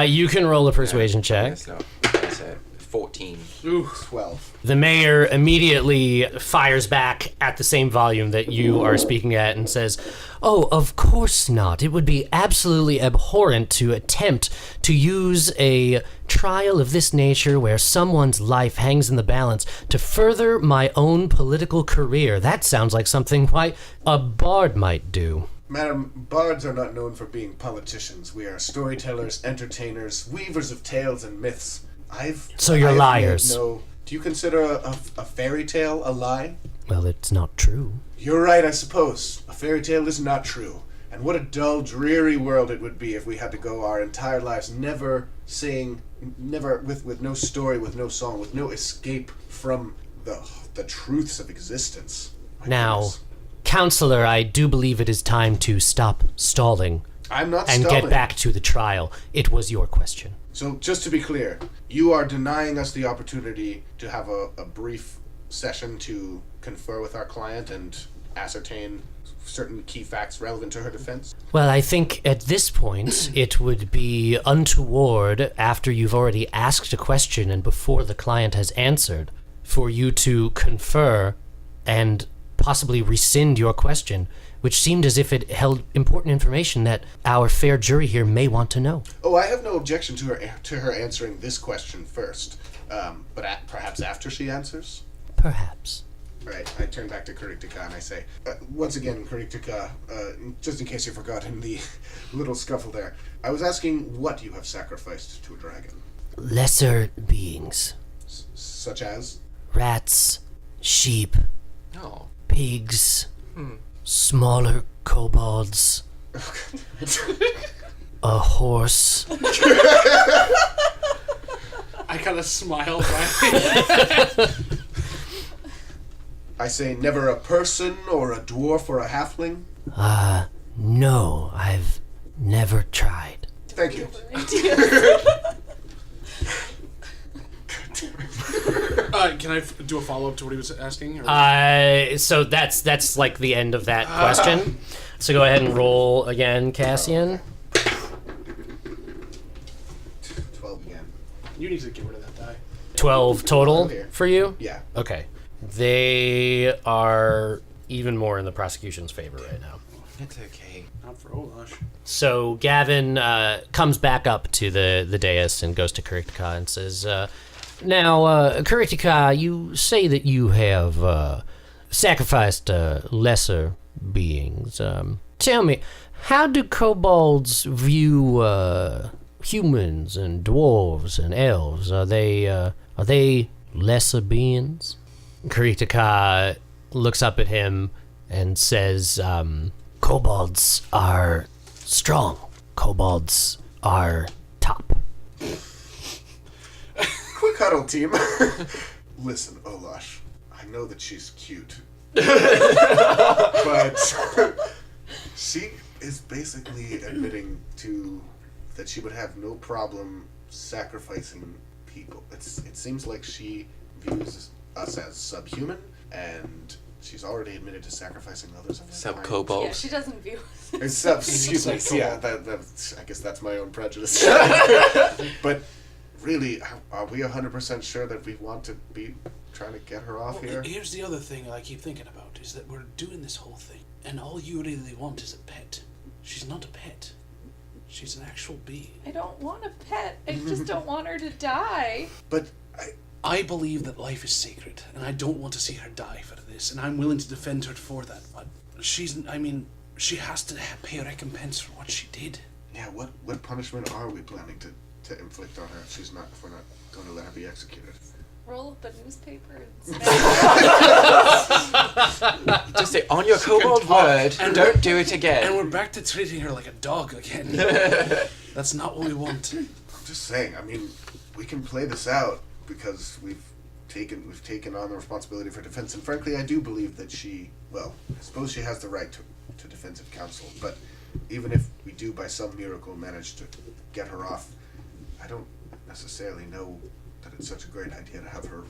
You can roll a persuasion check. That's not. That's a 14. Ooh. 12. The mayor immediately fires back at the same volume that you are speaking at and says, "Oh, of course not. It would be absolutely abhorrent to attempt to use a trial of this nature where someone's life hangs in the balance to further my own political career. That sounds like something, why, a bard might do." Madam, bards are not known for being politicians. We are storytellers, entertainers, weavers of tales and myths. So you're I've liars. Do you consider a fairy tale a lie? Well, it's not true. You're right, I suppose. A fairy tale is not true. And what a dull, dreary world it would be if we had to go our entire lives never with no story, with no song, with no escape from the truths of existence. My Now, goodness. Counselor, I do believe it is time to stop stalling I'm not and stalling. get back to the trial. It was your question. So, just to be clear, you are denying us the opportunity to have a brief session to confer with our client and ascertain certain key facts relevant to her defense? Well, I think at this point it would be untoward, after you've already asked a question and before the client has answered, for you to confer and possibly rescind your question, which seemed as if it held important information that our fair jury here may want to know. Oh, I have no objection to her answering this question first, but perhaps after she answers? Perhaps. Right, I turn back to Kuriktika and I say, once again, Kuriktika, just in case you forgot in the little scuffle there, I was asking what you have sacrificed to a dragon. Lesser beings. Such as? Rats, sheep, No. pigs, smaller kobolds, a horse. I kind of smile, right? I say never a person or a dwarf or a halfling? No, I've never tried. Thank you. Can I do a follow-up to what he was asking? Or? So that's like the end of that question. So go ahead and roll again, Cassian. 12 again. You need to get rid of that die. 12 total Here. for you? Yeah. Okay. They are even more in the prosecution's favor right now. It's okay. Not for Olash. So Gavin comes back up to the dais and goes to Kuriktika and says, now, Kuriktika, you say that you have sacrificed lesser beings. Tell me, how do kobolds view humans and dwarves and elves? Are they lesser beings? Kuriktika looks up at him and says, kobolds are strong. Kobolds are top. Quick huddle, team. Listen, Olash, I know that she's cute. But she is basically admitting that she would have no problem sacrificing people. It seems like she views us as subhuman, and she's already admitted to sacrificing others of her kind. Sub-kobold. Yeah, she doesn't view us. It's excuse me. Yeah, I guess that's my own prejudice. But really, are we 100% sure that we want to be trying to get her off here? Here's the other thing I keep thinking about, is that we're doing this whole thing, and all you really want is a pet. She's not a pet. She's an actual being. I don't want a pet. I just don't want her to die. But I believe that life is sacred, and I don't want to see her die for this, and I'm willing to defend her for that, but she has to pay a recompense for what she did. yeah, what punishment are we planning to inflict on her if we're not going to let her be executed? roll up a newspaper and smash Just say, on your kobold word, and don't do it And again. we're back to treating her like a dog again. That's not what we want. I'm just saying. I mean, we can play this out because we've taken on the responsibility for defense, and frankly, I do believe that I suppose she has the right to defensive counsel. But even if we do, by some miracle, manage to get her off, I don't necessarily know that it's such a great idea to have her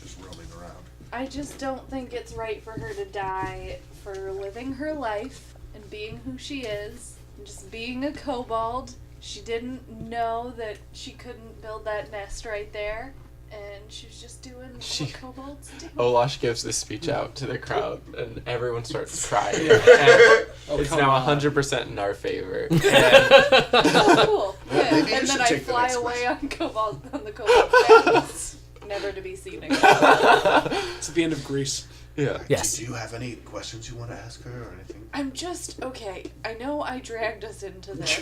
just roaming around. I just don't think it's right for her to die for living her life and being who she is and just being a kobold. She didn't know that she couldn't build that nest right there, and she was just doing what kobolds do. Olash gives this speech out to the crowd, and everyone starts crying. And it's now 100% in our favor. And Oh, cool. Good. Maybe you And then should I take the fly next away question. on the kobold nest, never to be seen again. It's at the end of Greece. yeah. Yes. Do you have any questions you want to ask her or anything? I'm just, okay, I know I dragged us into this.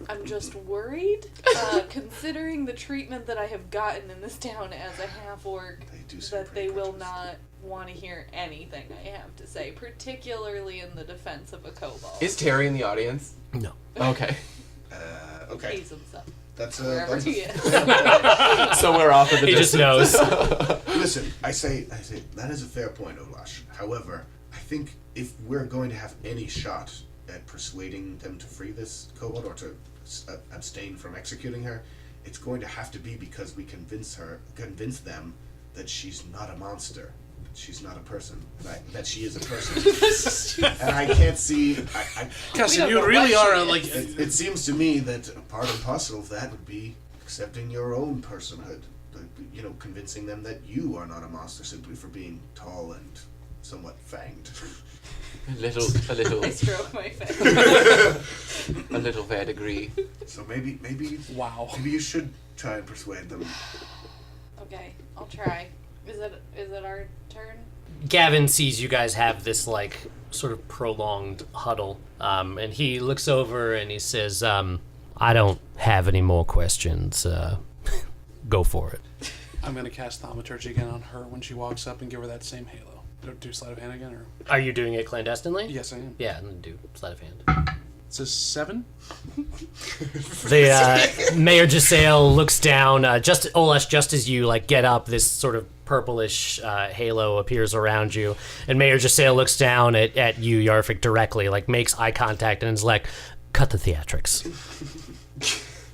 I'm just worried, considering the treatment that I have gotten in this town as a half-orc, They do seem that pretty they will precious. not want to hear anything I have to say, particularly in the defense of a kobold. Is Terry in the audience? No. Okay. Okay. He's himself, That's wherever that's he is. Somewhere off in the He just distance. knows. Listen, I say that is a fair point, Olash. However, I think if we're going to have any shot at persuading them to free this kobold or to abstain from executing her, it's going to have to be because we convince them that she's not a monster, that she's not a person, that she is a person. And I can't see. Cassian, don't you know really what are she like. It seems to me that part and parcel of that would be accepting your own personhood. You know, convincing them that you are not a monster simply for being tall and somewhat fanged. A little, I stroke my face. a little verdigris. So maybe Wow. maybe you should try and persuade them. Okay, I'll try. Is it our turn? Gavin sees you guys have this like sort of prolonged huddle, and he looks over and he says, "I don't have any more questions. Go for it." I'm gonna cast Thaumaturgy again on her when she walks up and give her that same halo. Do sleight of hand again, or Are you doing it clandestinely? yes, I am. Yeah, then do sleight of hand. It says 7. The Mayor Giselle looks down. Olash, just as you like get up, this sort of purplish halo appears around you, and Mayor Giselle looks down at you, Yarfik, directly, like makes eye contact, and is like, "Cut the theatrics."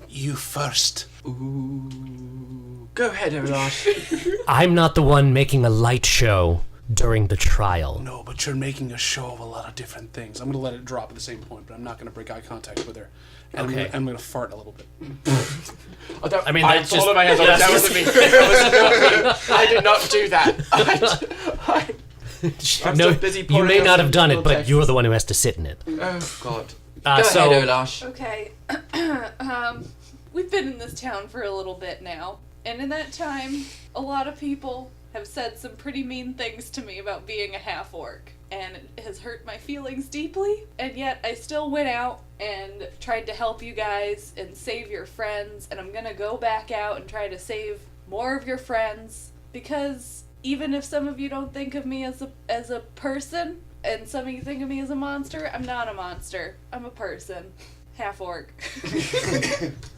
You first. Ooh. Go ahead, Olash. I'm not the one making a light show during the trial. No, but you're making a show of a lot of different things. I'm gonna let it drop at the same point, but I'm not gonna break eye contact with her. And Okay. I'm gonna fart a little bit. I mean, I that's just- folded my hands up. that's That just- wasn't me. That was not me. I did not do that. I'm No, so busy you pouring may out not some have done it, little but texts. you're the one who has to sit in it. Oh, God. Uh, Go so- ahead, Olash. Okay. We've been in this town for a little bit now, and in that time, a lot of people have said some pretty mean things to me about being a half-orc, and it has hurt my feelings deeply, and yet I still went out and tried to help you guys and save your friends, and I'm gonna go back out and try to save more of your friends, because even if some of you don't think of me as a person, and some of you think of me as a monster, I'm not a monster. I'm a person. Half-orc.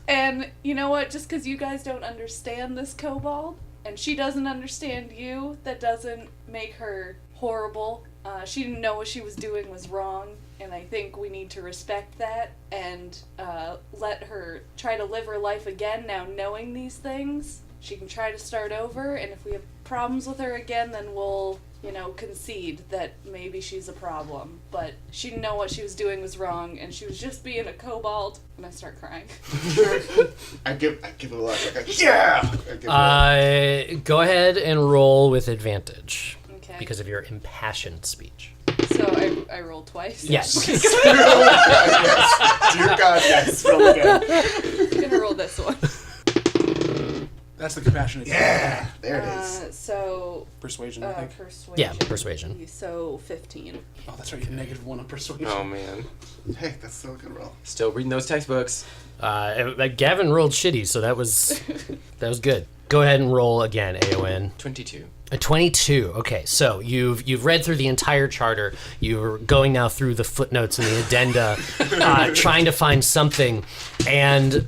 And you know what? Just because you guys don't understand this kobold, and she doesn't understand you, that doesn't make her horrible. She didn't know what she was doing was wrong, and I think we need to respect that and let her try to live her life again now knowing these things. She can try to start over, and if we have problems with her again, then we'll, concede that maybe she's a problem. But she didn't know what she was doing was wrong, and she was just being a kobold. And I start crying. I give it a laugh. Like, yeah. I give it a- Go ahead and roll with advantage Okay. because of your impassioned speech. So I rolled twice. Yes. yes. Dear God, yes. Roll again. I'm gonna roll this one. That's the compassionate. Yeah. There it is. So Persuasion, I think. persuasion. Yeah, persuasion. So 15. Oh, that's right. You had -1 on persuasion. Oh, man. Hey, that's still a good roll. Still reading those textbooks. Gavin rolled shitty, so that was good. Go ahead and roll again, Aaeowyn. 22. A 22. Okay, so you've read through the entire charter. You're going now through the footnotes and the addenda, trying to find something, and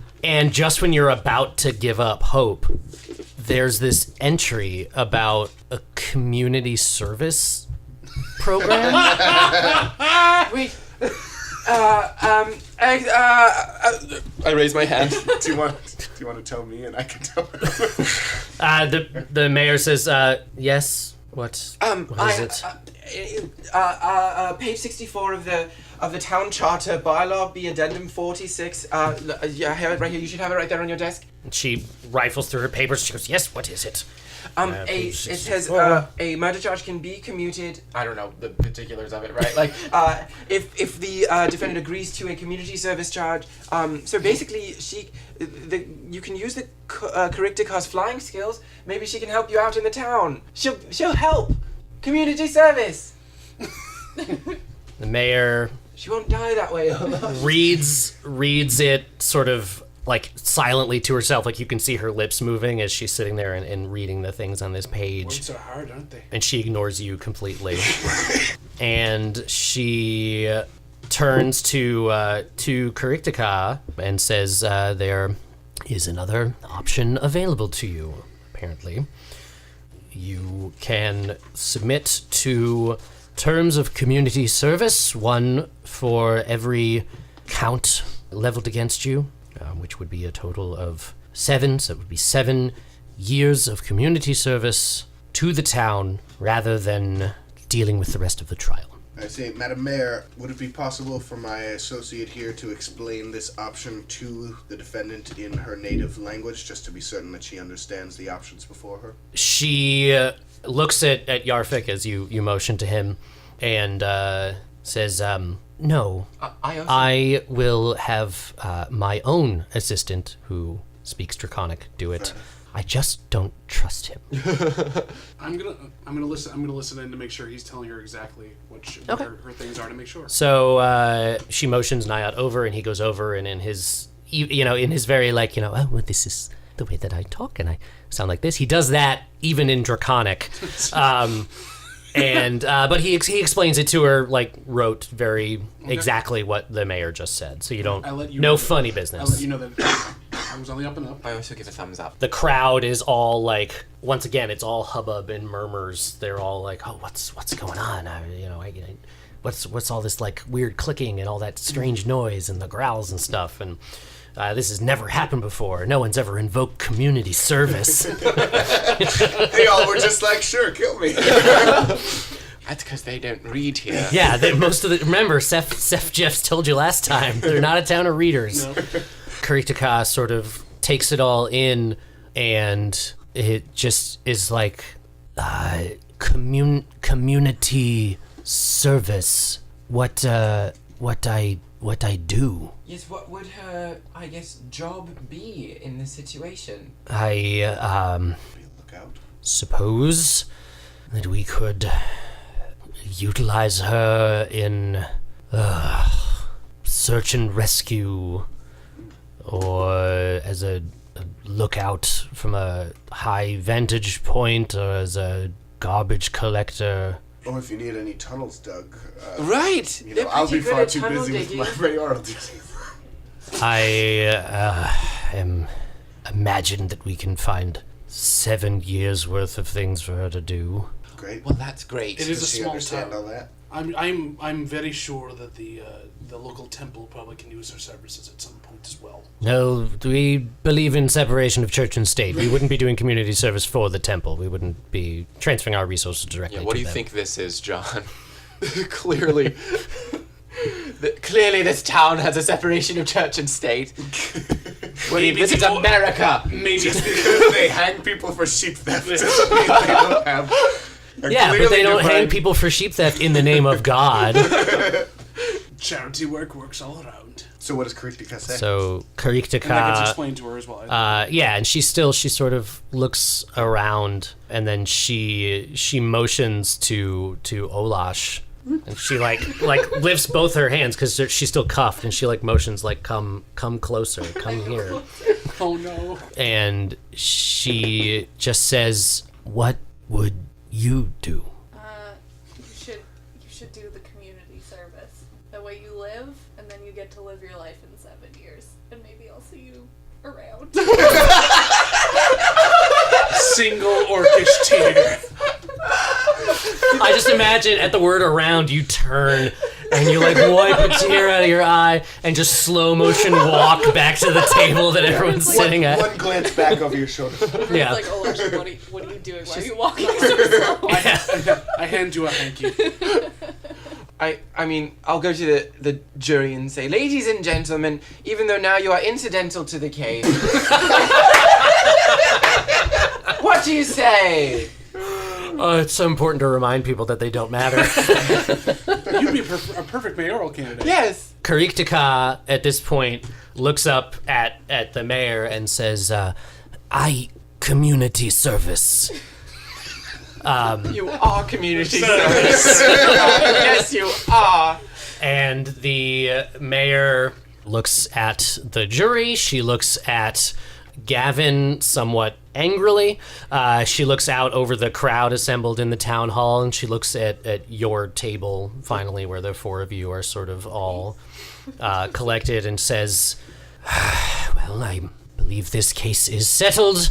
just when you're about to give up hope, there's this entry about a community service program. Wait. I raise my hand. Do you want to tell me and I can tell her? The mayor says, yes. What is it? Page 64 of the town charter, bylaw B addendum 46. Yeah, I have it right here. You should have it right there on your desk. She rifles through her papers. She goes, yes, what is it? It says a murder charge can be commuted. I don't know the particulars of it, right? Like, if the defendant agrees to a community service charge. So basically, you can use the Charictica's flying skills. Maybe she can help you out in the town. She'll help. Community service. The mayor She won't die that way. reads it sort of like silently to herself, like you can see her lips moving as she's sitting there and reading the things on this page. Words are hard, aren't they? And she ignores you completely. And she turns to Charictica and says, there is another option available to you, apparently. You can submit to terms of community service, one for every count leveled against you, which would be a total of 7, so it would be 7 years of community service to the town rather than dealing with the rest of the trial. I say, Madam Mayor, would it be possible for my associate here to explain this option to the defendant in her native language, just to be certain that she understands the options before her? She looks at Yarfik as you motion to him and says, no, I will have my own assistant who speaks Draconic do it. I just don't trust him. I'm gonna listen in to make sure he's telling her exactly what her things are to make sure. So she motions Nyat over, and he goes over, and in his very oh, well, this is the way that I talk, and I sound like this. He does that even in Draconic, but he explains it to her like rote very exactly what the mayor just said. So you don't funny business. I'll let you know that I was on the up and up. I also give a thumbs up. The crowd is all like, once again, it's all hubbub and murmurs. They're all like, "Oh, what's going on? What's all this like weird clicking and all that strange noise and the growls and stuff?" And this has never happened before. No one's ever invoked community service. They all were just like, "Sure, kill me." That's because they don't read here. Yeah, remember, Seth Jeffs told you last time, they're not a town of readers. No. Charictica sort of takes it all in, and it just is like community service. What I do. Yes, what would her, I guess, job be in this situation? I Look out. suppose that we could utilize her in search and rescue, or as a lookout from a high vantage point, or as a garbage collector. Or if you need any tunnels dug. Right! I'll be far too busy with my mayoral duties. I imagine that we can find 7 years worth of things for her to do. Great. Well, that's great. It is a Does she small understand town. all that? I'm very sure that the local temple probably can use her services at some point as well. No, we believe in separation of church and state. We wouldn't be doing community service for the temple. We wouldn't be transferring our resources directly to them. What do you think this is, John? Clearly this town has a separation of church and state. This is America! Maybe just because they hang people for sheep theft doesn't mean they don't have... Yeah, but they don't hang people for sheep theft in the name of God. Charity work works all around. So what does Charictica say? So Charictica... And that gets explained to her as well. Yeah, and she sort of looks around, and then she motions to Olash, and she like lifts both her hands because she's still cuffed, and she like motions like come closer, come here. Oh no. And she just says, "What would you do?" You should do the community service. That way you live, and then you get to live your life in 7 years, and maybe I'll see you around. Single orcish tear. I just imagine at the word "around," you turn and you like wipe a tear out of your eye and just slow motion walk back to the table that everyone's sitting at. One glance back over your shoulder. Yeah. It's like, Olash, what are you doing? Why are you walking so slow? I hand you a hanky. I mean, I'll go to the jury and say, ladies and gentlemen, even though now you are incidental to the case, what do you say? It's so important to remind people that they don't matter. You'd be a perfect mayoral candidate. Yes. Kariktika, at this point, looks up at the mayor and says, "I community service." You are community service. Yes, you are. And the mayor looks at the jury. She looks at Gavin somewhat angrily. She looks out over the crowd assembled in the town hall, and she looks at your table, finally, where the four of you are sort of all collected, and says, "Well, I believe this case is settled.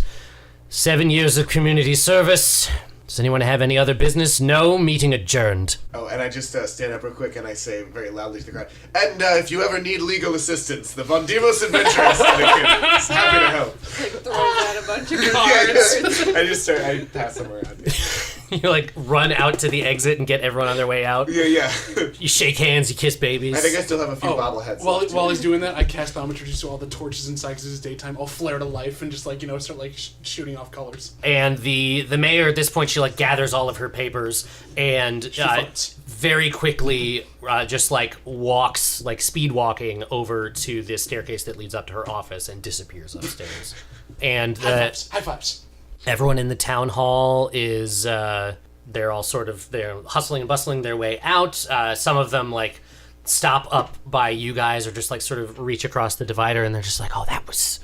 7 years of community service. Does anyone have any other business? No. Meeting adjourned." Oh, and I just stand up real quick and I say very loudly to the crowd, and if you ever need legal assistance, the Von Daemos Adventurers is happy to help. Like throws out a bunch of cards. I pass them around. You like run out to the exit and get everyone on their way out. Yeah. You shake hands, you kiss babies. I think I still have a few bobbleheads. While he's doing that, I cast thaumaturgy so all the torches inside, because it's daytime, all flare to life and just like, start like shooting off colors. And the mayor at this point, she like gathers all of her papers and very quickly just like walks, like speed walking over to this staircase that leads up to her office and disappears upstairs. And High fives. everyone in the town hall is they're all they're hustling and bustling their way out. Some of them like stop up by you guys or just like sort of reach across the divider, and they're just like, "Oh, that was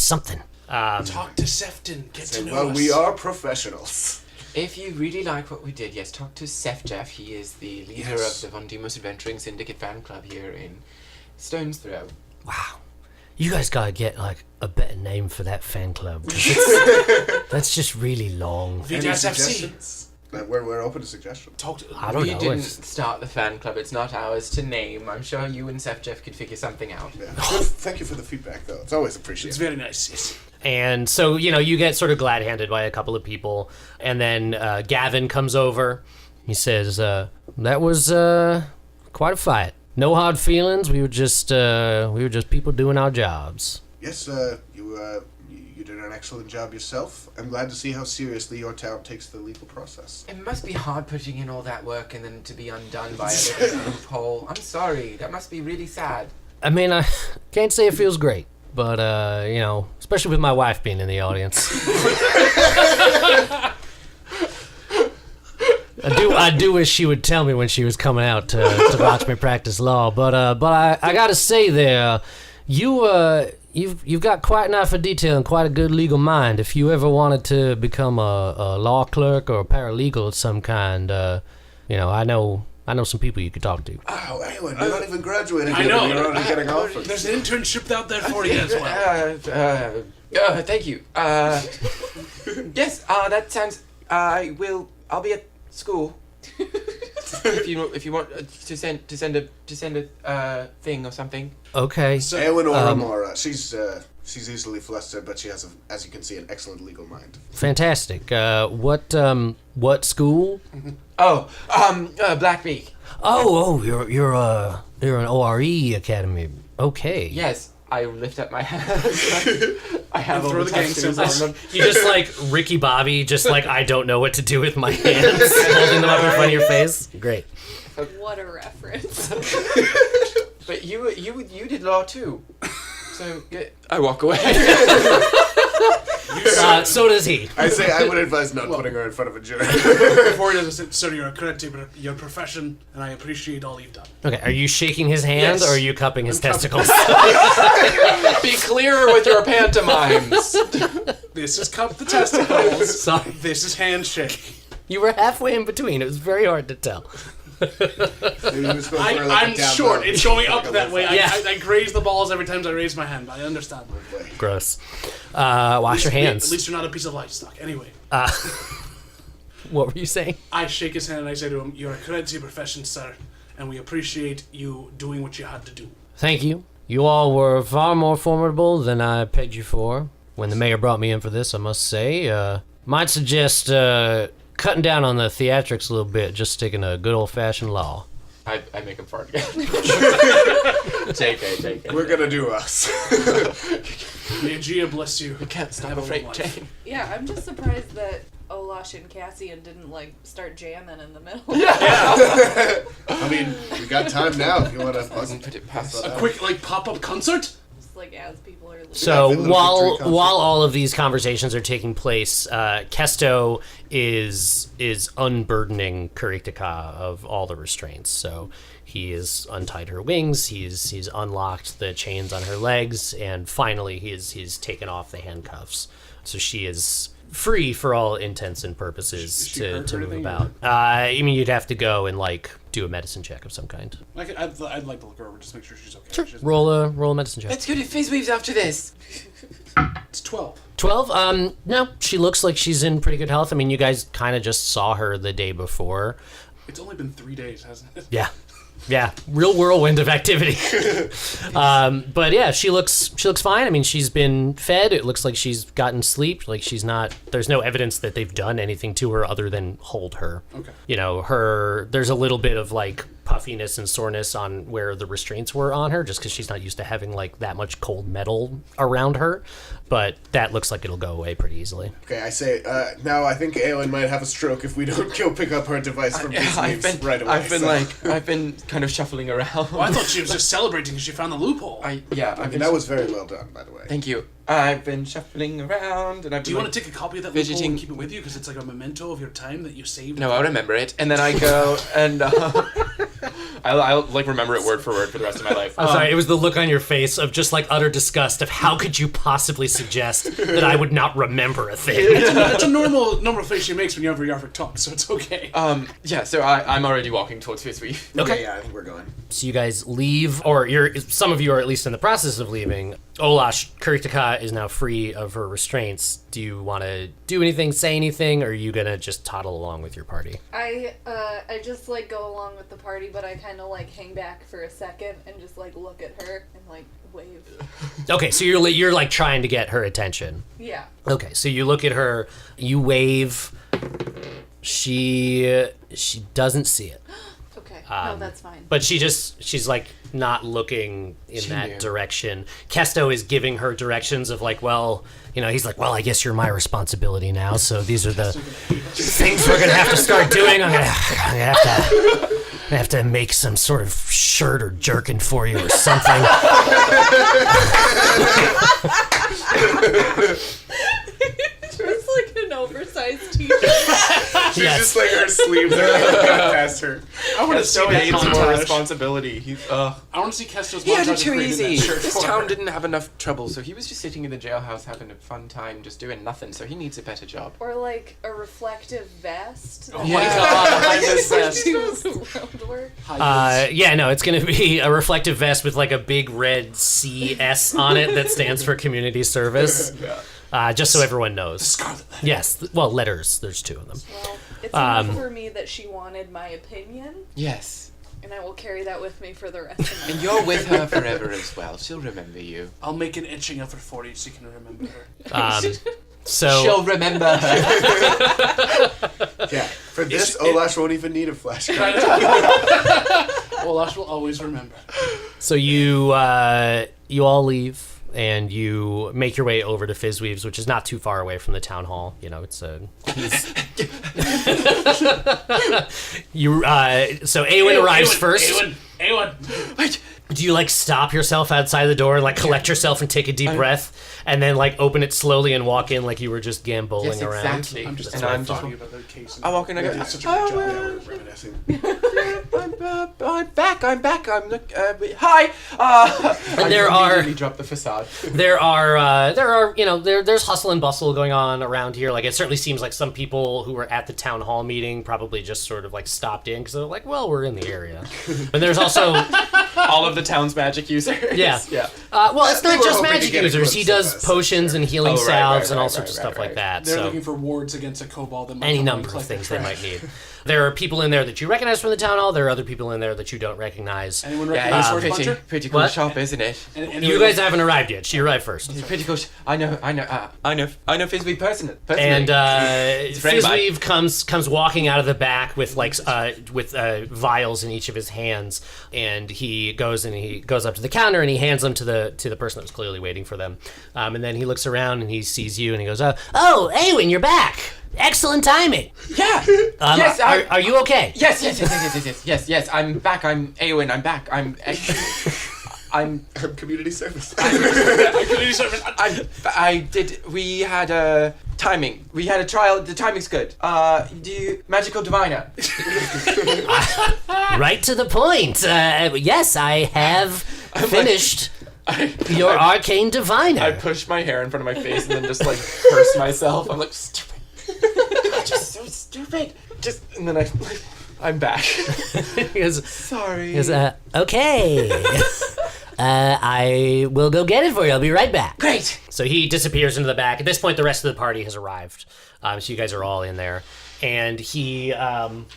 something." Talk to Sefton. Get to know us. Well, we are professionals. If you really like what we did, yes, talk to Seth Jeff. He is the leader of the Von Daemos Adventuring Syndicate fan club here in Stone's Throw. Wow. You guys gotta get like a better name for that fan club. That's just really long. Any VDSFC. suggestions? We're open to suggestions. I don't We know. didn't start the fan club. It's not ours to name. I'm sure you and Seth Jeff could figure something out. Yeah. Thank you for the feedback, though. It's always appreciated. It's very nice, yes. And so, you get sort of glad-handed by a couple of people. And then Gavin comes over. He says, that was quite a fight. No hard feelings. We were just people doing our jobs. Yes, you did an excellent job yourself. I'm glad to see how seriously your town takes the legal process. It must be hard putting in all that work and then to be undone by a little loophole. I'm sorry. That must be really sad. I mean, I can't say it feels great. But, especially with my wife being in the audience. I do wish she would tell me when she was coming out to watch me practice law. But I gotta say there, you've got quite an eye for detail and quite a good legal mind. If you ever wanted to become a law clerk or a paralegal of some kind, I know some people you could talk to. Oh, Aaeowyn, you're not even graduating. I know. You're already getting offers. There's an internship out there for you as well. Thank you. Yes, that sounds... I'll be at school. if you want to send a thing or something. Okay. Aaeowyn Orimora. She's easily flustered, but she has, as you can see, an excellent legal mind. Fantastic. What school? Blackbeak. Oh, you're an ORE academy. Okay. Yes, I lift up my hands. I have all throw the the gang tattoos symbols. on them. You just like Ricky Bobby, just like I don't know what to do with my hands, holding them up in front of your face. Great. What a reference. But you did law too. So I walk away. So does he. I say I would advise not putting her in front of a jury. Before he does it, sir, you're a credit to your profession, and I appreciate all you've done. Okay, are you shaking his hand, Yes. or are you cupping his testicles? Be clearer with your pantomimes. This is cup the testicles. Sorry. This is handshake. You were halfway in between. It was very hard to tell. I'm short. It's going up that way. Yeah. I graze the balls every time I raise my hand. I understand. Gross. Wash your hands. At least you're not a piece of livestock. Anyway, What were you saying? I shake his hand and I say to him, "You're a credit to your profession, sir, and we appreciate you doing what you had to do." Thank you. You all were far more formidable than I pegged you for. When the mayor brought me in for this, I must say, might suggest cutting down on the theatrics a little bit, just sticking to good old-fashioned law. I make him fart again. JK. We're gonna do us. May Gia bless you. You can't stop Have a a freight life. train. Yeah, I'm just surprised that Olash and Cassian didn't like start jamming in the middle. I mean, we got time now if you want to Doesn't put it past A quick pop-up concert. Just like as people are leaving. So Yeah, little while victory concert. all of these conversations are taking place, Kesto is unburdening Kuriktika of all the restraints. So he has untied her wings, he's unlocked the chains on her legs, and finally he's taken off the handcuffs. So she is free for all intents and purposes Is she to hurt or move anything, about. I mean, you'd have to go and like do a medicine check of some kind. I'd like to look her over just to make sure she's okay. Sure. She's- Roll a medicine check. Let's go to Fizzweaves after this. It's 12. 12? No, she looks like she's in pretty good health. I mean, you guys kind of just saw her the day before. It's only been 3 days, hasn't it? Yeah. Yeah, real whirlwind of activity. But yeah, she looks fine. I mean, she's been fed. It looks like she's gotten sleep. Like she's not. There's no evidence that they've done anything to her other than hold her. Okay. You know, there's a little bit of like puffiness and soreness on where the restraints were on her, just because she's not used to having like that much cold metal around her. But that looks like it'll go away pretty easily. Okay, I say, now I think Aaeowyn might have a stroke if we don't go pick up her device from Peaceweaves right away. I've been kind of shuffling around. Well, I thought she was just celebrating because she found the loophole. I mean, that was very well done, by the way. Thank you. I've been shuffling around, and I've Do been you want to take a copy of that fidgeting- loophole and keep it with you because it's like a memento of your time that you saved? No, I remember it, and then I go and I'll like remember it word for word for the rest of my life. I'm sorry, it was the look on your face of just like utter disgust of how could you possibly suggest that I would not remember a thing. It's a normal face she makes whenever Yarfik talks, so it's okay. Yeah, so I'm already walking towards Fizzweave. Okay. Yeah, I think we're going. So you guys leave, or some of you are at least in the process of leaving. Olash, Kuriktika is now free of her restraints. Do you want to do anything, say anything, or are you gonna just toddle along with your party? I just like go along with the party, but I kind of like hang back for a second and just like look at her and like wave. Okay, so you're like trying to get her attention. Yeah. Okay, so you look at her, you wave. She doesn't see it. Okay. No, that's fine. But she's like not looking in that knew. direction. Kesto is giving her directions of like, well, you know, he's like, well, I guess you're my responsibility now. So these are the things we're gonna have to start doing. I'm gonna have to make some sort of shirt or jerkin for you or something. It's like an oversized t-shirt. She's Yes. just like her sleeves are like cut past her. I want to see that needs more montage. responsibility. He's I want to see Kesto's He had montage it too of creating easy. that shirt This for town her. didn't have enough trouble, so he was just sitting in the jailhouse having a fun time, just doing nothing. So he needs a better job. Or like a reflective vest. Oh my god, I miss that. Round work. Yeah, no, it's gonna be a reflective vest with like a big red CS on it that stands for community service. Just so everyone knows. Scarlet. Yes, well, letters. There's two of them. Well, it's enough for me that she wanted my opinion, Yes. and I will carry that with me for the rest of my And you're with her forever as well. She'll remember you. I'll make an etching of her for you so you can remember her. So She'll remember her. Yeah, for this, Olash won't even need a flashcard. Olash will always remember. So you all leave and you make your way over to Fizzweaves, which is not too far away from the town hall. You know, it's a. So Aaeowyn arrives first. Aaeowyn. Wait, Do you like stop yourself outside the door, like collect yourself and take a deep breath, and then like open it slowly and walk in like you were just gamboling Yes, around? exactly. I'm just And talking about the case. I walk in, I go, Yeah, It's such a great job. we're reminiscing. I'm back. I'm look. Hi. And there I are- immediately drop the facade. There are, there's hustle and bustle going on around here. Like, it certainly seems like some people who were at the town hall meeting probably just sort of like stopped in because they're like, well, we're in the area. And there's also, All of the town's magic users. Yeah. yeah. well, it's They not were just hoping to magic get a users. glimpse He of does us, potions and healing Oh, right, salves right, and all right, sorts of right, stuff right. like that. They're so looking for wards against a kobold that might any come number and of collect things their they might trash. need. There are people in there that you recognize from the town hall. There are other people in there that you don't recognize. Anyone Yeah, recognize it's Sword pretty, Puncher? pretty cool What? shop, isn't it? You guys haven't arrived yet. She arrived first. It's pretty cool. I know Fizzy personally. And friend of mine. Fizweave comes walking out of the back with vials in each of his hands, and he goes up to the counter and he hands them to the person that was clearly waiting for them, and then he looks around and he sees you and he goes, "Oh, Aaeowyn, you're back! Excellent timing. Yeah. Yes, are you okay? Yes. I'm back. I'm Aaeowyn. I'm back. I'm Community service. We had a timing. We had a trial. The timing's good. Magical diviner. Right to the point. Yes, I have finished your arcane diviner." I push my hair in front of my face and then just like curse myself. I'm like, stupid. I'm just so stupid. And then I'm back. He goes, Sorry. "Okay. I will go get it for you. I'll be right back." Great. So he disappears into the back. At this point, the rest of the party has arrived. So you guys are all in there, and he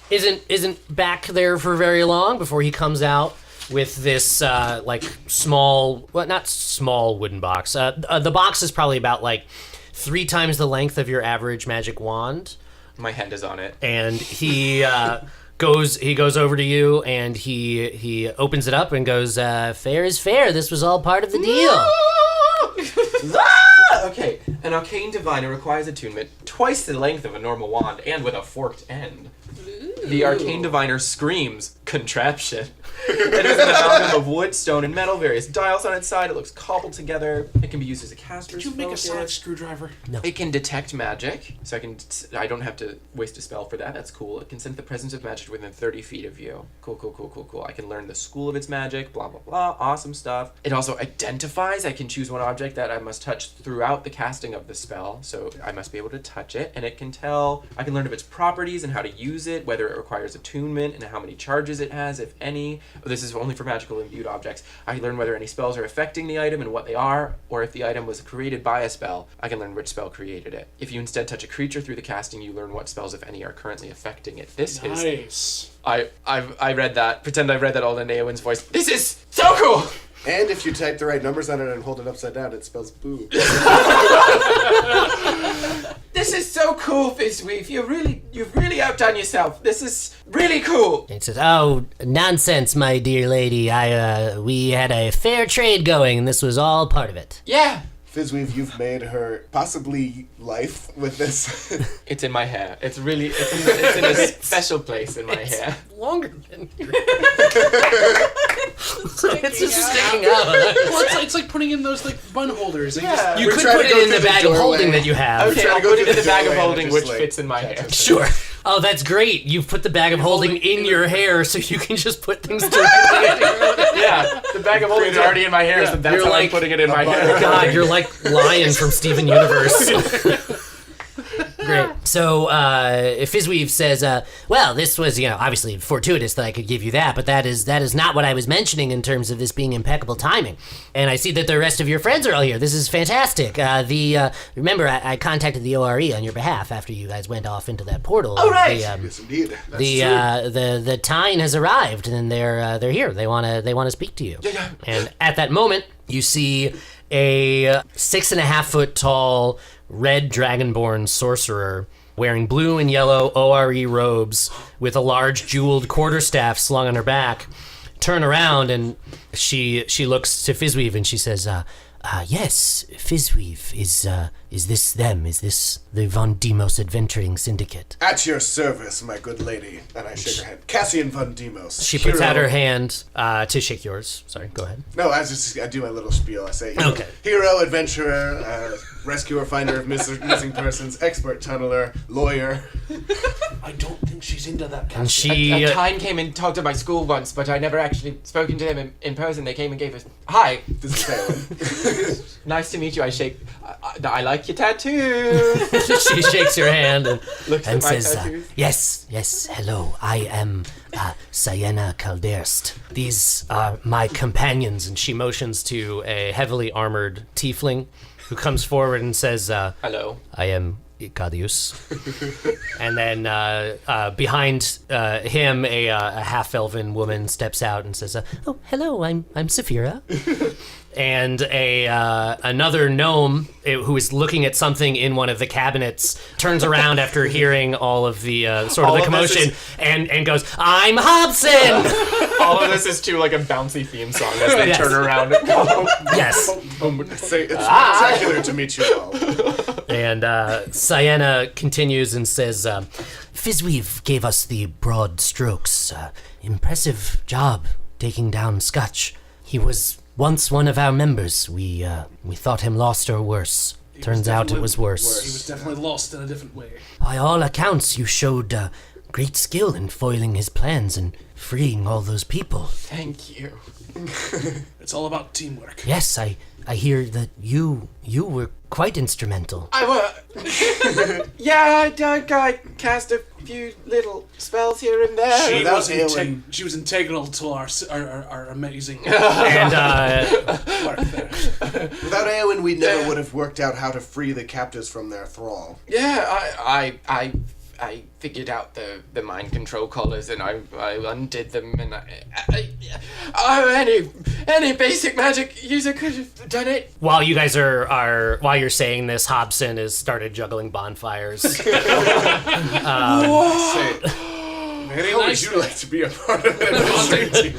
isn't back there for very long before he comes out with this not small wooden box. The box is probably about like 3 times the length of your average magic wand, My hand is on it. and he goes over to you and he opens it up and goes, "Fair is fair. This was all part of the deal." Okay, an arcane diviner requires attunement twice the length of a normal wand and with a forked end. The arcane diviner screams contraption. It is an amalgam of wood, stone, and metal, various dials on its side. It looks cobbled together. It can be used as a caster's Did you make a focus. sonic screwdriver? It can detect magic, so I don't have to waste a spell for that. That's cool. It can sense the presence of magic within 30 feet of you. Cool. I can learn the school of its magic, blah, blah, blah. Awesome stuff. It also identifies. I can choose one object that I must touch throughout the casting of the spell, so I must be able to touch it. And it can I can learn of its properties and how to use it, whether it requires attunement and how many charges it has, if any. This is only for magical imbued objects. I can learn whether any spells are affecting the item and what they are, or if the item was created by a spell, I can learn which spell created it. If you instead touch a creature through the casting, you learn what spells, if any, are currently affecting it. This is... Nice. I read that. Pretend I've read that all in Aaewyn's voice. This is so cool! And if you type the right numbers on it and hold it upside down, it spells boo. This is so cool, Fizweave. You've really outdone yourself. This is really cool. It says, "Oh, nonsense, my dear lady. We had a fair trade going, and this was all part of it." Yeah. Fizweave, you've made her possibly life with this. It's in my hair. It's in a special place in my hair. Longer than it's just sticking out. Well, it's like putting in those like bun holders. And Yeah. You We're could trying put to it go in the through the bag of doorway. holding that you have. Okay, trying I'll to go put it through in the the bag of doorway and holding, just, which like, fits in my catch hair. us. Sure. Oh, that's great. You've put the bag of holding in your hair so you can just put things directly into your Yeah, the bag of holding is already in my hair, so that's You're how like I'm putting it in my hair. God, you're like Lion from Steven Universe. Great. So, Fizweave says, well, this was, obviously fortuitous that I could give you that, but that is not what I was mentioning in terms of this being impeccable timing. And I see that the rest of your friends are all here. This is fantastic. Remember, I contacted the ORE on your behalf after you guys went off into that portal. Oh, right. Yes, indeed. That's The Tyne has arrived, and they're here. They wanna speak to you. Yeah. And at that moment, you see a 6.5 foot tall red dragonborn sorcerer wearing blue and yellow ORE robes with a large jeweled quarterstaff slung on her back turn around, and she looks to Fizweave and she says, Yes, Fizweave, is this them? Is this the Von Demos Adventuring Syndicate? At your service, my good lady. And I shake her hand. Cassian Von Demos. She puts hero. out her hand to shake yours. Sorry, go ahead. No, I do my little spiel. I say, Okay. hero, adventurer, rescuer, finder of missing persons, expert tunneler, lawyer. I don't think she's into that kind And of she... A kind came and talked to my school once, but I never actually spoken to them in person. They came and gave us hi. This is Aaeowyn. Nice to meet you. I like your tattoo. she shakes your hand and Looks at my says, tattoos. yes, hello, I am Sienna Calderst. These are my companions. And she motions to a heavily armored tiefling who comes forward and says, Hello. I am Ikadius. And then behind him, a half-elven woman steps out and says, oh, hello, I'm Saphira. And another gnome who is looking at something in one of the cabinets turns around after hearing all of the the commotion and goes, I'm Hobson! All of this is to like a bouncy theme song as they Yes. turn around and go. Yes. Say, it's spectacular to meet you all. And Sienna continues and says, Fizweave gave us the broad strokes. Impressive job taking down Scotch. He was once one of our members. We thought him lost or worse. Turns out it was worse. He was definitely lost in a different way. By all accounts, you showed great skill in foiling his plans and freeing all those people. Thank you. It's all about teamwork. Yes, I hear that you were quite instrumental. I were. Yeah, I cast a few little spells here and there. She was integral to our amazing And work there. Without Aaeowyn, we never would have worked out how to free the captives from their thrall. Yeah, I figured out the mind control collars and I undid them and any basic magic user could have done it. while you guys while you're saying this, Hobson has started juggling bonfires. Say, Very how nice. would you like to be a part of an adventuring team?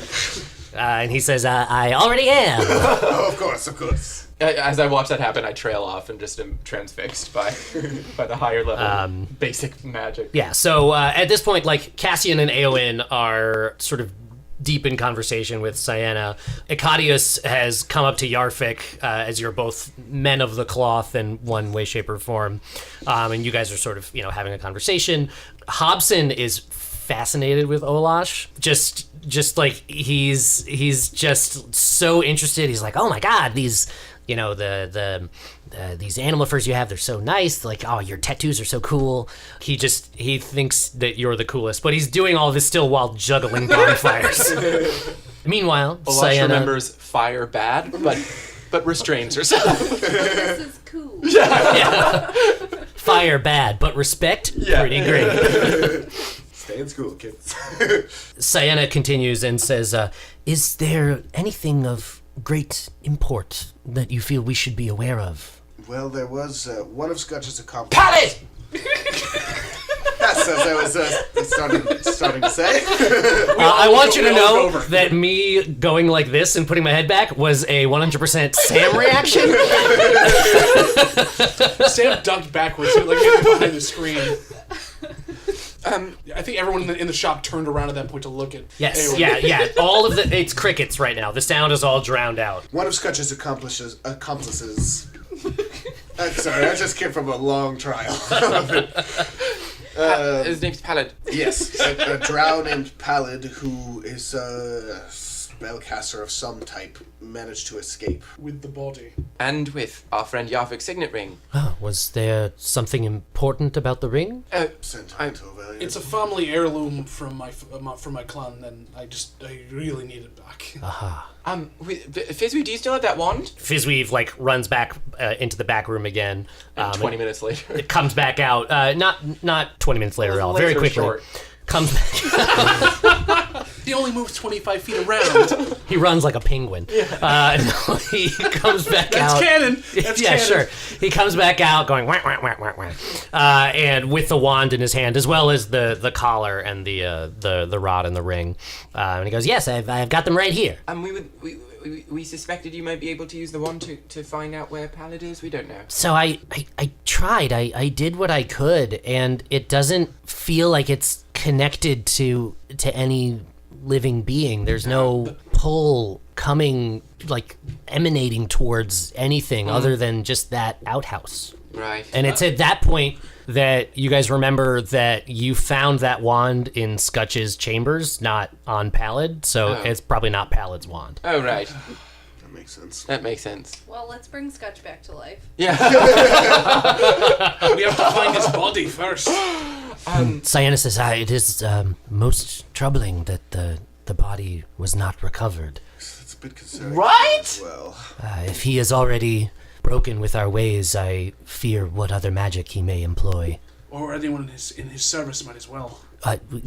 And he says, I already am. Oh, of course. As I watch that happen, I trail off and just am transfixed by the higher level basic magic. Yeah, so at this point, like, Cassian and Aaeowyn are sort of deep in conversation with Sienna. Ikadius has come up to Yarfik, as you're both men of the cloth in one way, shape, or form. And you guys are sort of, having a conversation. Hobson is fascinated with Olash. Just like he's just so interested. He's like, oh my god, these these animal furs you have, they're so nice. Like, oh, your tattoos are so cool. He thinks that you're the coolest, but he's doing all this still while juggling bonfires. Meanwhile, Olash Sienna remembers fire bad, but restrains herself. This is cool. fire bad, but respect pretty great. Stay in school, kids. Sienna continues and says, is there anything of great import that you feel we should be aware of? Well, there was one of Scotch's accomplishments. Pallet! Yes, as I was starting to say. I want you to know over. that me going like this and putting my head back was a 100% Sam reaction. Sam ducked backwards, like behind the screen. I think everyone in the shop turned around at that point to look at. Yes, Aaeowyn. yeah. All of it's crickets right now. The sound is all drowned out. One of Scotch's accomplices. Sorry, I just came from a long trial. His name's Pallet. Yes, a drow named Pallid, who is a spellcaster of some type, managed to escape. With the body. And with our friend Yarfik's signet ring. Oh, was there something important about the ring? Sentimental value. It's a family heirloom from my clan, and I really need it back. Fizzy, do you still have that wand? Fizweave runs back into the back room again. 20 minutes later. It comes back out. Not 20 minutes later at all. Very Laser quickly. short. comes back. He only moves 25 feet around. He runs like a penguin. No, he comes back out. That's canon. That's yeah, canon. sure. He comes back out going whack, whack, whack, whack, whack. And with the wand in his hand, as well as the collar and the rod and the ring. And he goes, yes, I've got them right here. We suspected you might be able to use the wand to find out where Pallid is. We don't know. So I tried. I did what I could, and it doesn't feel like it's connected to any living being. There's no pull coming, like, emanating towards anything other than just that outhouse. Right. And it's at that point that you guys remember that you found that wand in Scutch's chambers, not on Pallid, so it's probably not Pallid's wand. Oh, right. That makes sense. That makes sense. Well, let's bring Scutch back to life. Yeah. We have to find his body first. Sienna says, it is most troubling that the body was not recovered. That's a bit concerning. Right? As well. If he is already broken with our ways, I fear what other magic he may employ. Or anyone in his service might as well.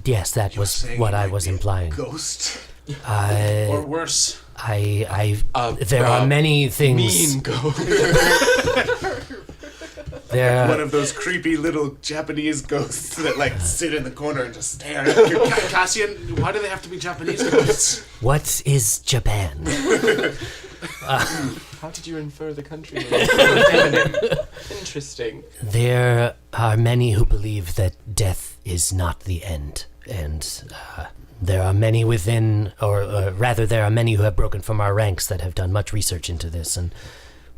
Yes, that You're was saying what he I might was be a implying. Ghost. Or worse. There are many things. Mean ghost. One of those creepy little Japanese ghosts that like sit in the corner and just stare at you. Cassian, why do they have to be Japanese ghosts? What is Japan? How did you infer the country name? Interesting. There are many who believe that death is not the end, and there are many within, or rather, there are many who have broken from our ranks that have done much research into this, and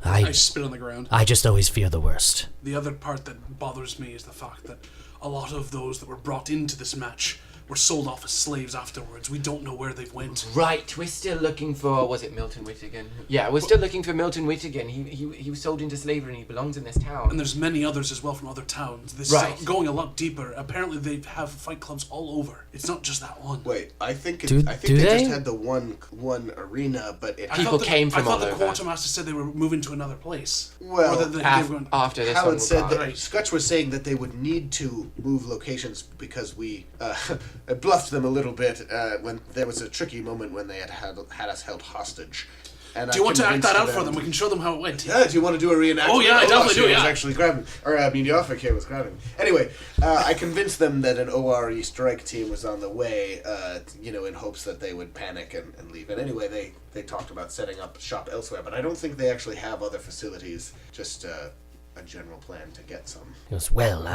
I spit on the ground. I just always fear the worst. The other part that bothers me is the fact that a lot of those that were brought into this match were sold off as slaves afterwards. We don't know where they went. Right, we're still looking for, was it Milton Whittigan? Yeah, we're still looking for Milton Whittigan. He was sold into slavery and he belongs in this town. And there's many others as well from other towns. This Right. is going a lot deeper. Apparently they have fight clubs all over. It's not just that one. Wait, I think Do they they? just had the one arena, but it People came from I all thought the over. quartermaster said they were moving to another place. Well, Or that they were going, After this one, Howard we'll said call that it. Right. Scutch was saying that they would need to move locations because we bluffed them a little bit when there was a tricky moment when they had us held hostage. And do you want to act that out for them? We can show them how it went. Yeah, do you want to do a reenactment? Oh, yeah, I definitely do, Was yeah. actually grabbing, or I mean, Yarfik here was grabbing. Anyway, I convinced them that an ORE strike team was on the way, in hopes that they would panic and leave. And anyway, they talked about setting up shop elsewhere, but I don't think they actually have other facilities, just a general plan to get some. He goes, well,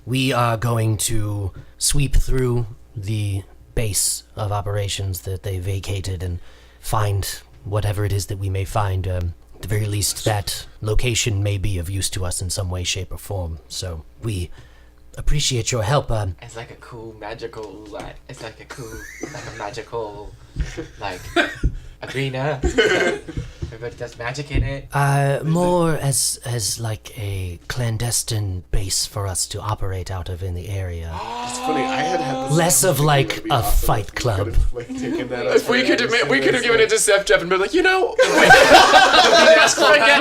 we are going to sweep through the base of operations that they vacated and find whatever it is that we may find. At the very least, that location may be of use to us in some way, shape, or form. So we appreciate your help. It's like a cool magical, arena. Everybody does magic in it. More as like a clandestine base for us to operate out of in the area. It's funny, I had this. Less of like It'd be a awesome fight if we club. could've, like, taken that If we could have given it to Seth Jeff and been like, forget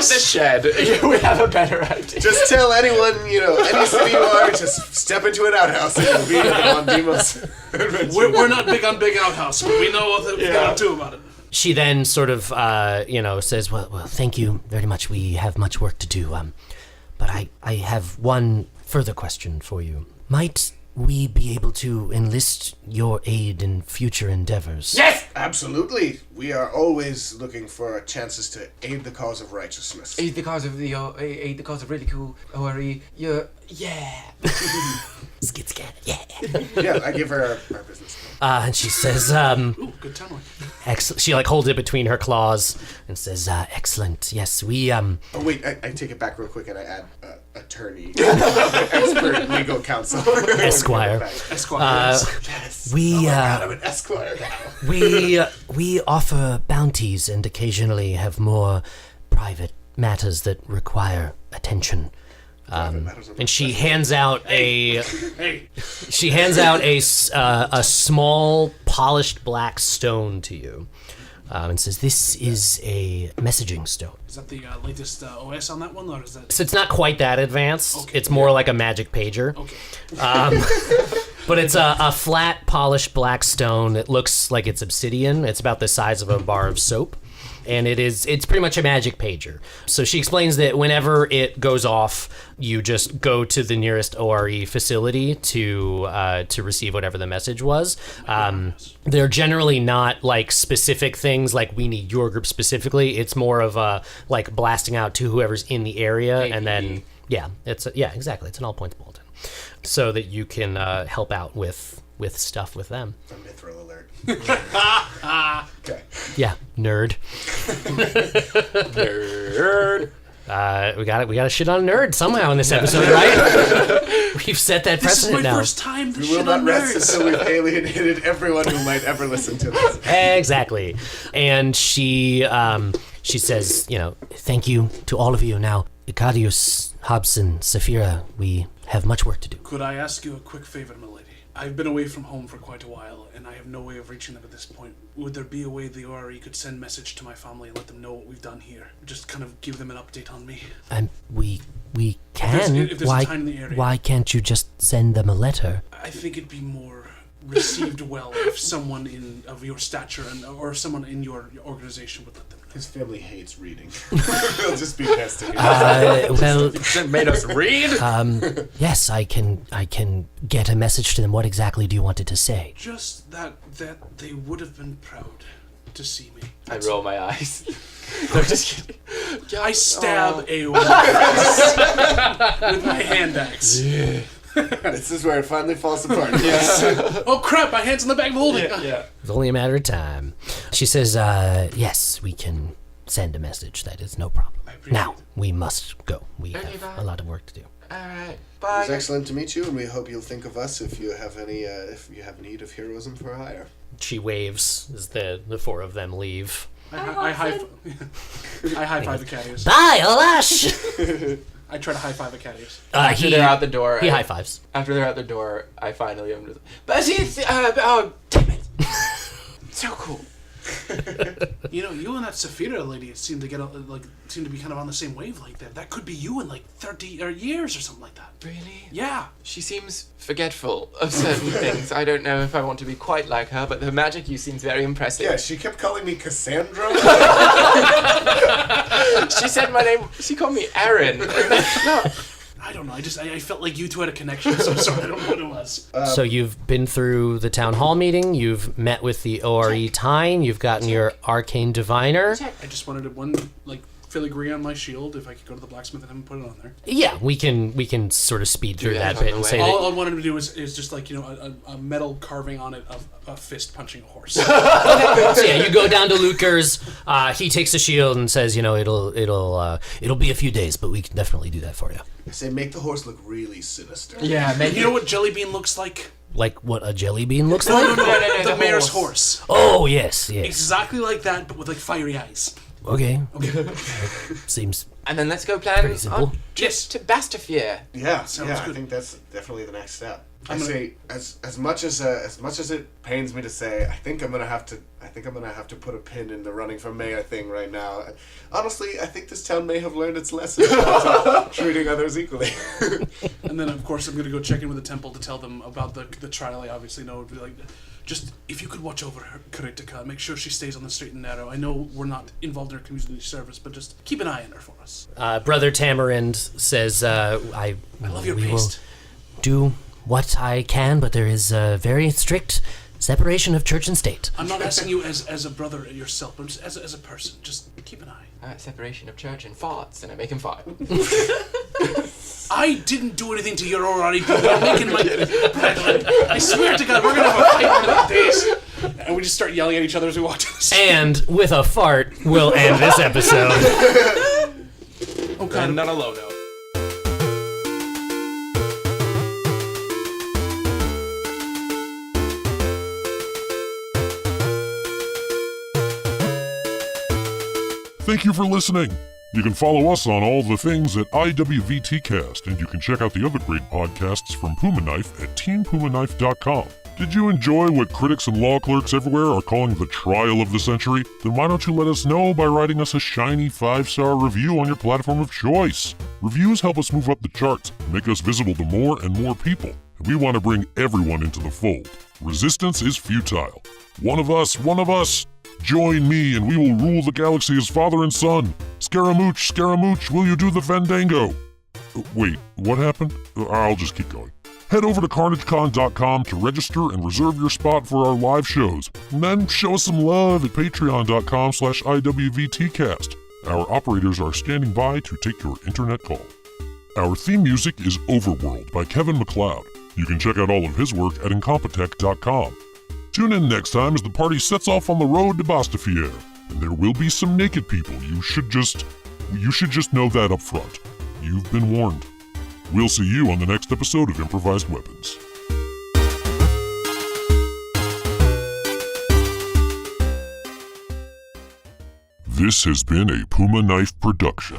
the shed. We have a better idea. Just tell anyone, any city you are, just step into an outhouse and you'll be on Daemos. We're not big on big outhouse, but we know what we gotta do about it. She then sort of, says, well, thank you very much. We have much work to do. But I have one further question for you. Might we be able to enlist your aid in future endeavors? Yes! Absolutely. We are always looking for chances to aid the cause of righteousness. Aid the cause of really cool ORE. Yeah. Skit, yeah. Yeah, I give her our business. And she says, Ooh, good timeline. excellent. She holds it between her claws and says, excellent. Yes, we, Oh, wait, I take it back real quick and I add attorney. Expert legal counsel. Esquire. Esquire. Yes. We, I'm an esquire now. we offer bounties and occasionally have more private matters that require attention. And she hands out a a small polished black stone to you, and says, "This is a messaging stone." Is that the latest OS on that one, or is that... So it's not quite that advanced. Okay. It's more like a magic pager. Okay. But it's a flat, polished black stone. It looks like it's obsidian. It's about the size of a bar of soap. And it's pretty much a magic pager. So she explains that whenever it goes off, you just go to the nearest ORE facility to receive whatever the message was. They're generally not like specific things like we need your group specifically. It's more of a like blasting out to whoever's in the area, and then exactly. It's an all points bulletin, so that you can help out with stuff with them. A mithril alert. Okay. Yeah, nerd. Nerd. We got to shit on nerd somehow in this episode, right? We've set that This is precedent my now. first time to We will shit not on rest nerds. until we've alienated everyone who might ever listen to this. Exactly. And she says, thank you to all of you. Now, Ikadius, Hobson, Saphira, we have much work to do. Could I ask you a quick favor, milady? I've been away from home for quite a while, and I have no way of reaching them at this point. Would there be a way the ORE could send message to my family and let them know what we've done here? Just kind of give them an update on me. We can. If there's a time in the area. Why can't you just send them a letter? I think it'd be more received well if someone of your stature or someone in your organization would let them know. His family hates reading. They'll just be pestering. Well, Made us read. yes, I can get a message to them. What exactly do you want it to say? Just that they would have been proud to see me. I roll my eyes. No, just kidding. I stab Aaeowyn with my hand axe. This is where it finally falls apart. Oh crap, my hand's in the bag of holding. Yeah. It's only a matter of time. She says, yes, we can send a message. That is no problem. Now, we must go. We have bye. a lot of work to do. Alright. It Bye. was excellent to meet you, and we hope you'll think of us if you have any, if you have need of heroism for hire. She waves as the four of them leave. I high five Acadius. Bye, Olash! I try to high five Acadius. After they're out the door. He high fives. After they're out the door, I finally am just. But it's oh damn it! So cool. You and that Saphira lady seem to be kind of on the same wavelength there. That could be you in like 30 years or something like that. Really? Yeah. She seems forgetful of certain things. I don't know if I want to be quite like her, but her magic use seems very impressive. Yeah, she kept calling me Cassandra. She said my name. She called me Aaron. No. I don't know. I felt like you two had a connection of some sort. I don't know what it was. So you've been through the town hall meeting, you've met with the ORE Tyne, you've gotten your arcane diviner. I just wanted to filigree on my shield if I could go to the blacksmith and have him put it on there. Yeah, we can sort of speed through that that on bit the and way. say All that. I wanted to do is just a metal carving on it of a fist punching a horse. So yeah, you go down to Luker's. He takes the shield and says, it'll be a few days, but we can definitely do that for you. I say make the horse look really sinister. Yeah, man. You know what Jellybean looks like? Like what a jelly bean looks like? No, The mayor's horse. Oh yes. Exactly like that, but with like fiery eyes. Okay. Seems And then let's go plan Pretty simple. on trips to Bastafir. Yeah, Sounds I good. think that's definitely the next step. I I'm gonna- say as much as it pains me to say, I think I'm gonna have to put a pin in the running for mayor thing right now. Honestly, I think this town may have learned its lesson about treating others equally. And then, of course, I'm going to go check in with the temple to tell them about the trial. I obviously know. Just if you could watch over her, Kuritika, make sure she stays on the straight and narrow. I know we're not involved in her community service, but just keep an eye on her for us. Brother Tamarind says, I love your we paste. will do what I can, but there is a very strict separation of church and state. I'm not asking you as a brother yourself, but just as a person. Just keep an eye. Separation of church and farts, and I make him fart. I didn't do anything to your already people. I'm making my brethren. I swear to God, we're going to have a fight one of these days. And we just start yelling at each other as we walk down the street. And with a fart, we'll end this episode. Oh, God. And on a low note. Thank you for listening. You can follow us on all the things at IWVT Cast, and you can check out the other great podcasts from Puma Knife at teampumакnife.com. Did you enjoy what critics and law clerks everywhere are calling the trial of the century? Then why don't you let us know by writing us a shiny 5-star review on your platform of choice? Reviews help us move up the charts and make us visible to more and more people. and we want to bring everyone into the fold. Resistance is futile. One of us. Join me and we will rule the galaxy as father and son. Scaramouche, will you do the fandango? Wait, what happened? I'll just keep going. Head over to CarnageCon.com to register and reserve your spot for our live shows. And then show us some love at patreon.com/IWVTcast. Our operators are standing by to take your internet call. Our theme music is Overworld by Kevin MacLeod. You can check out all of his work at Incompetech.com. Tune in next time as the party sets off on the road to Bastafiere. And there will be some naked people. You should just know that up front. You've been warned. We'll see you on the next episode of Improvised Weapons. This has been a Puma Knife production.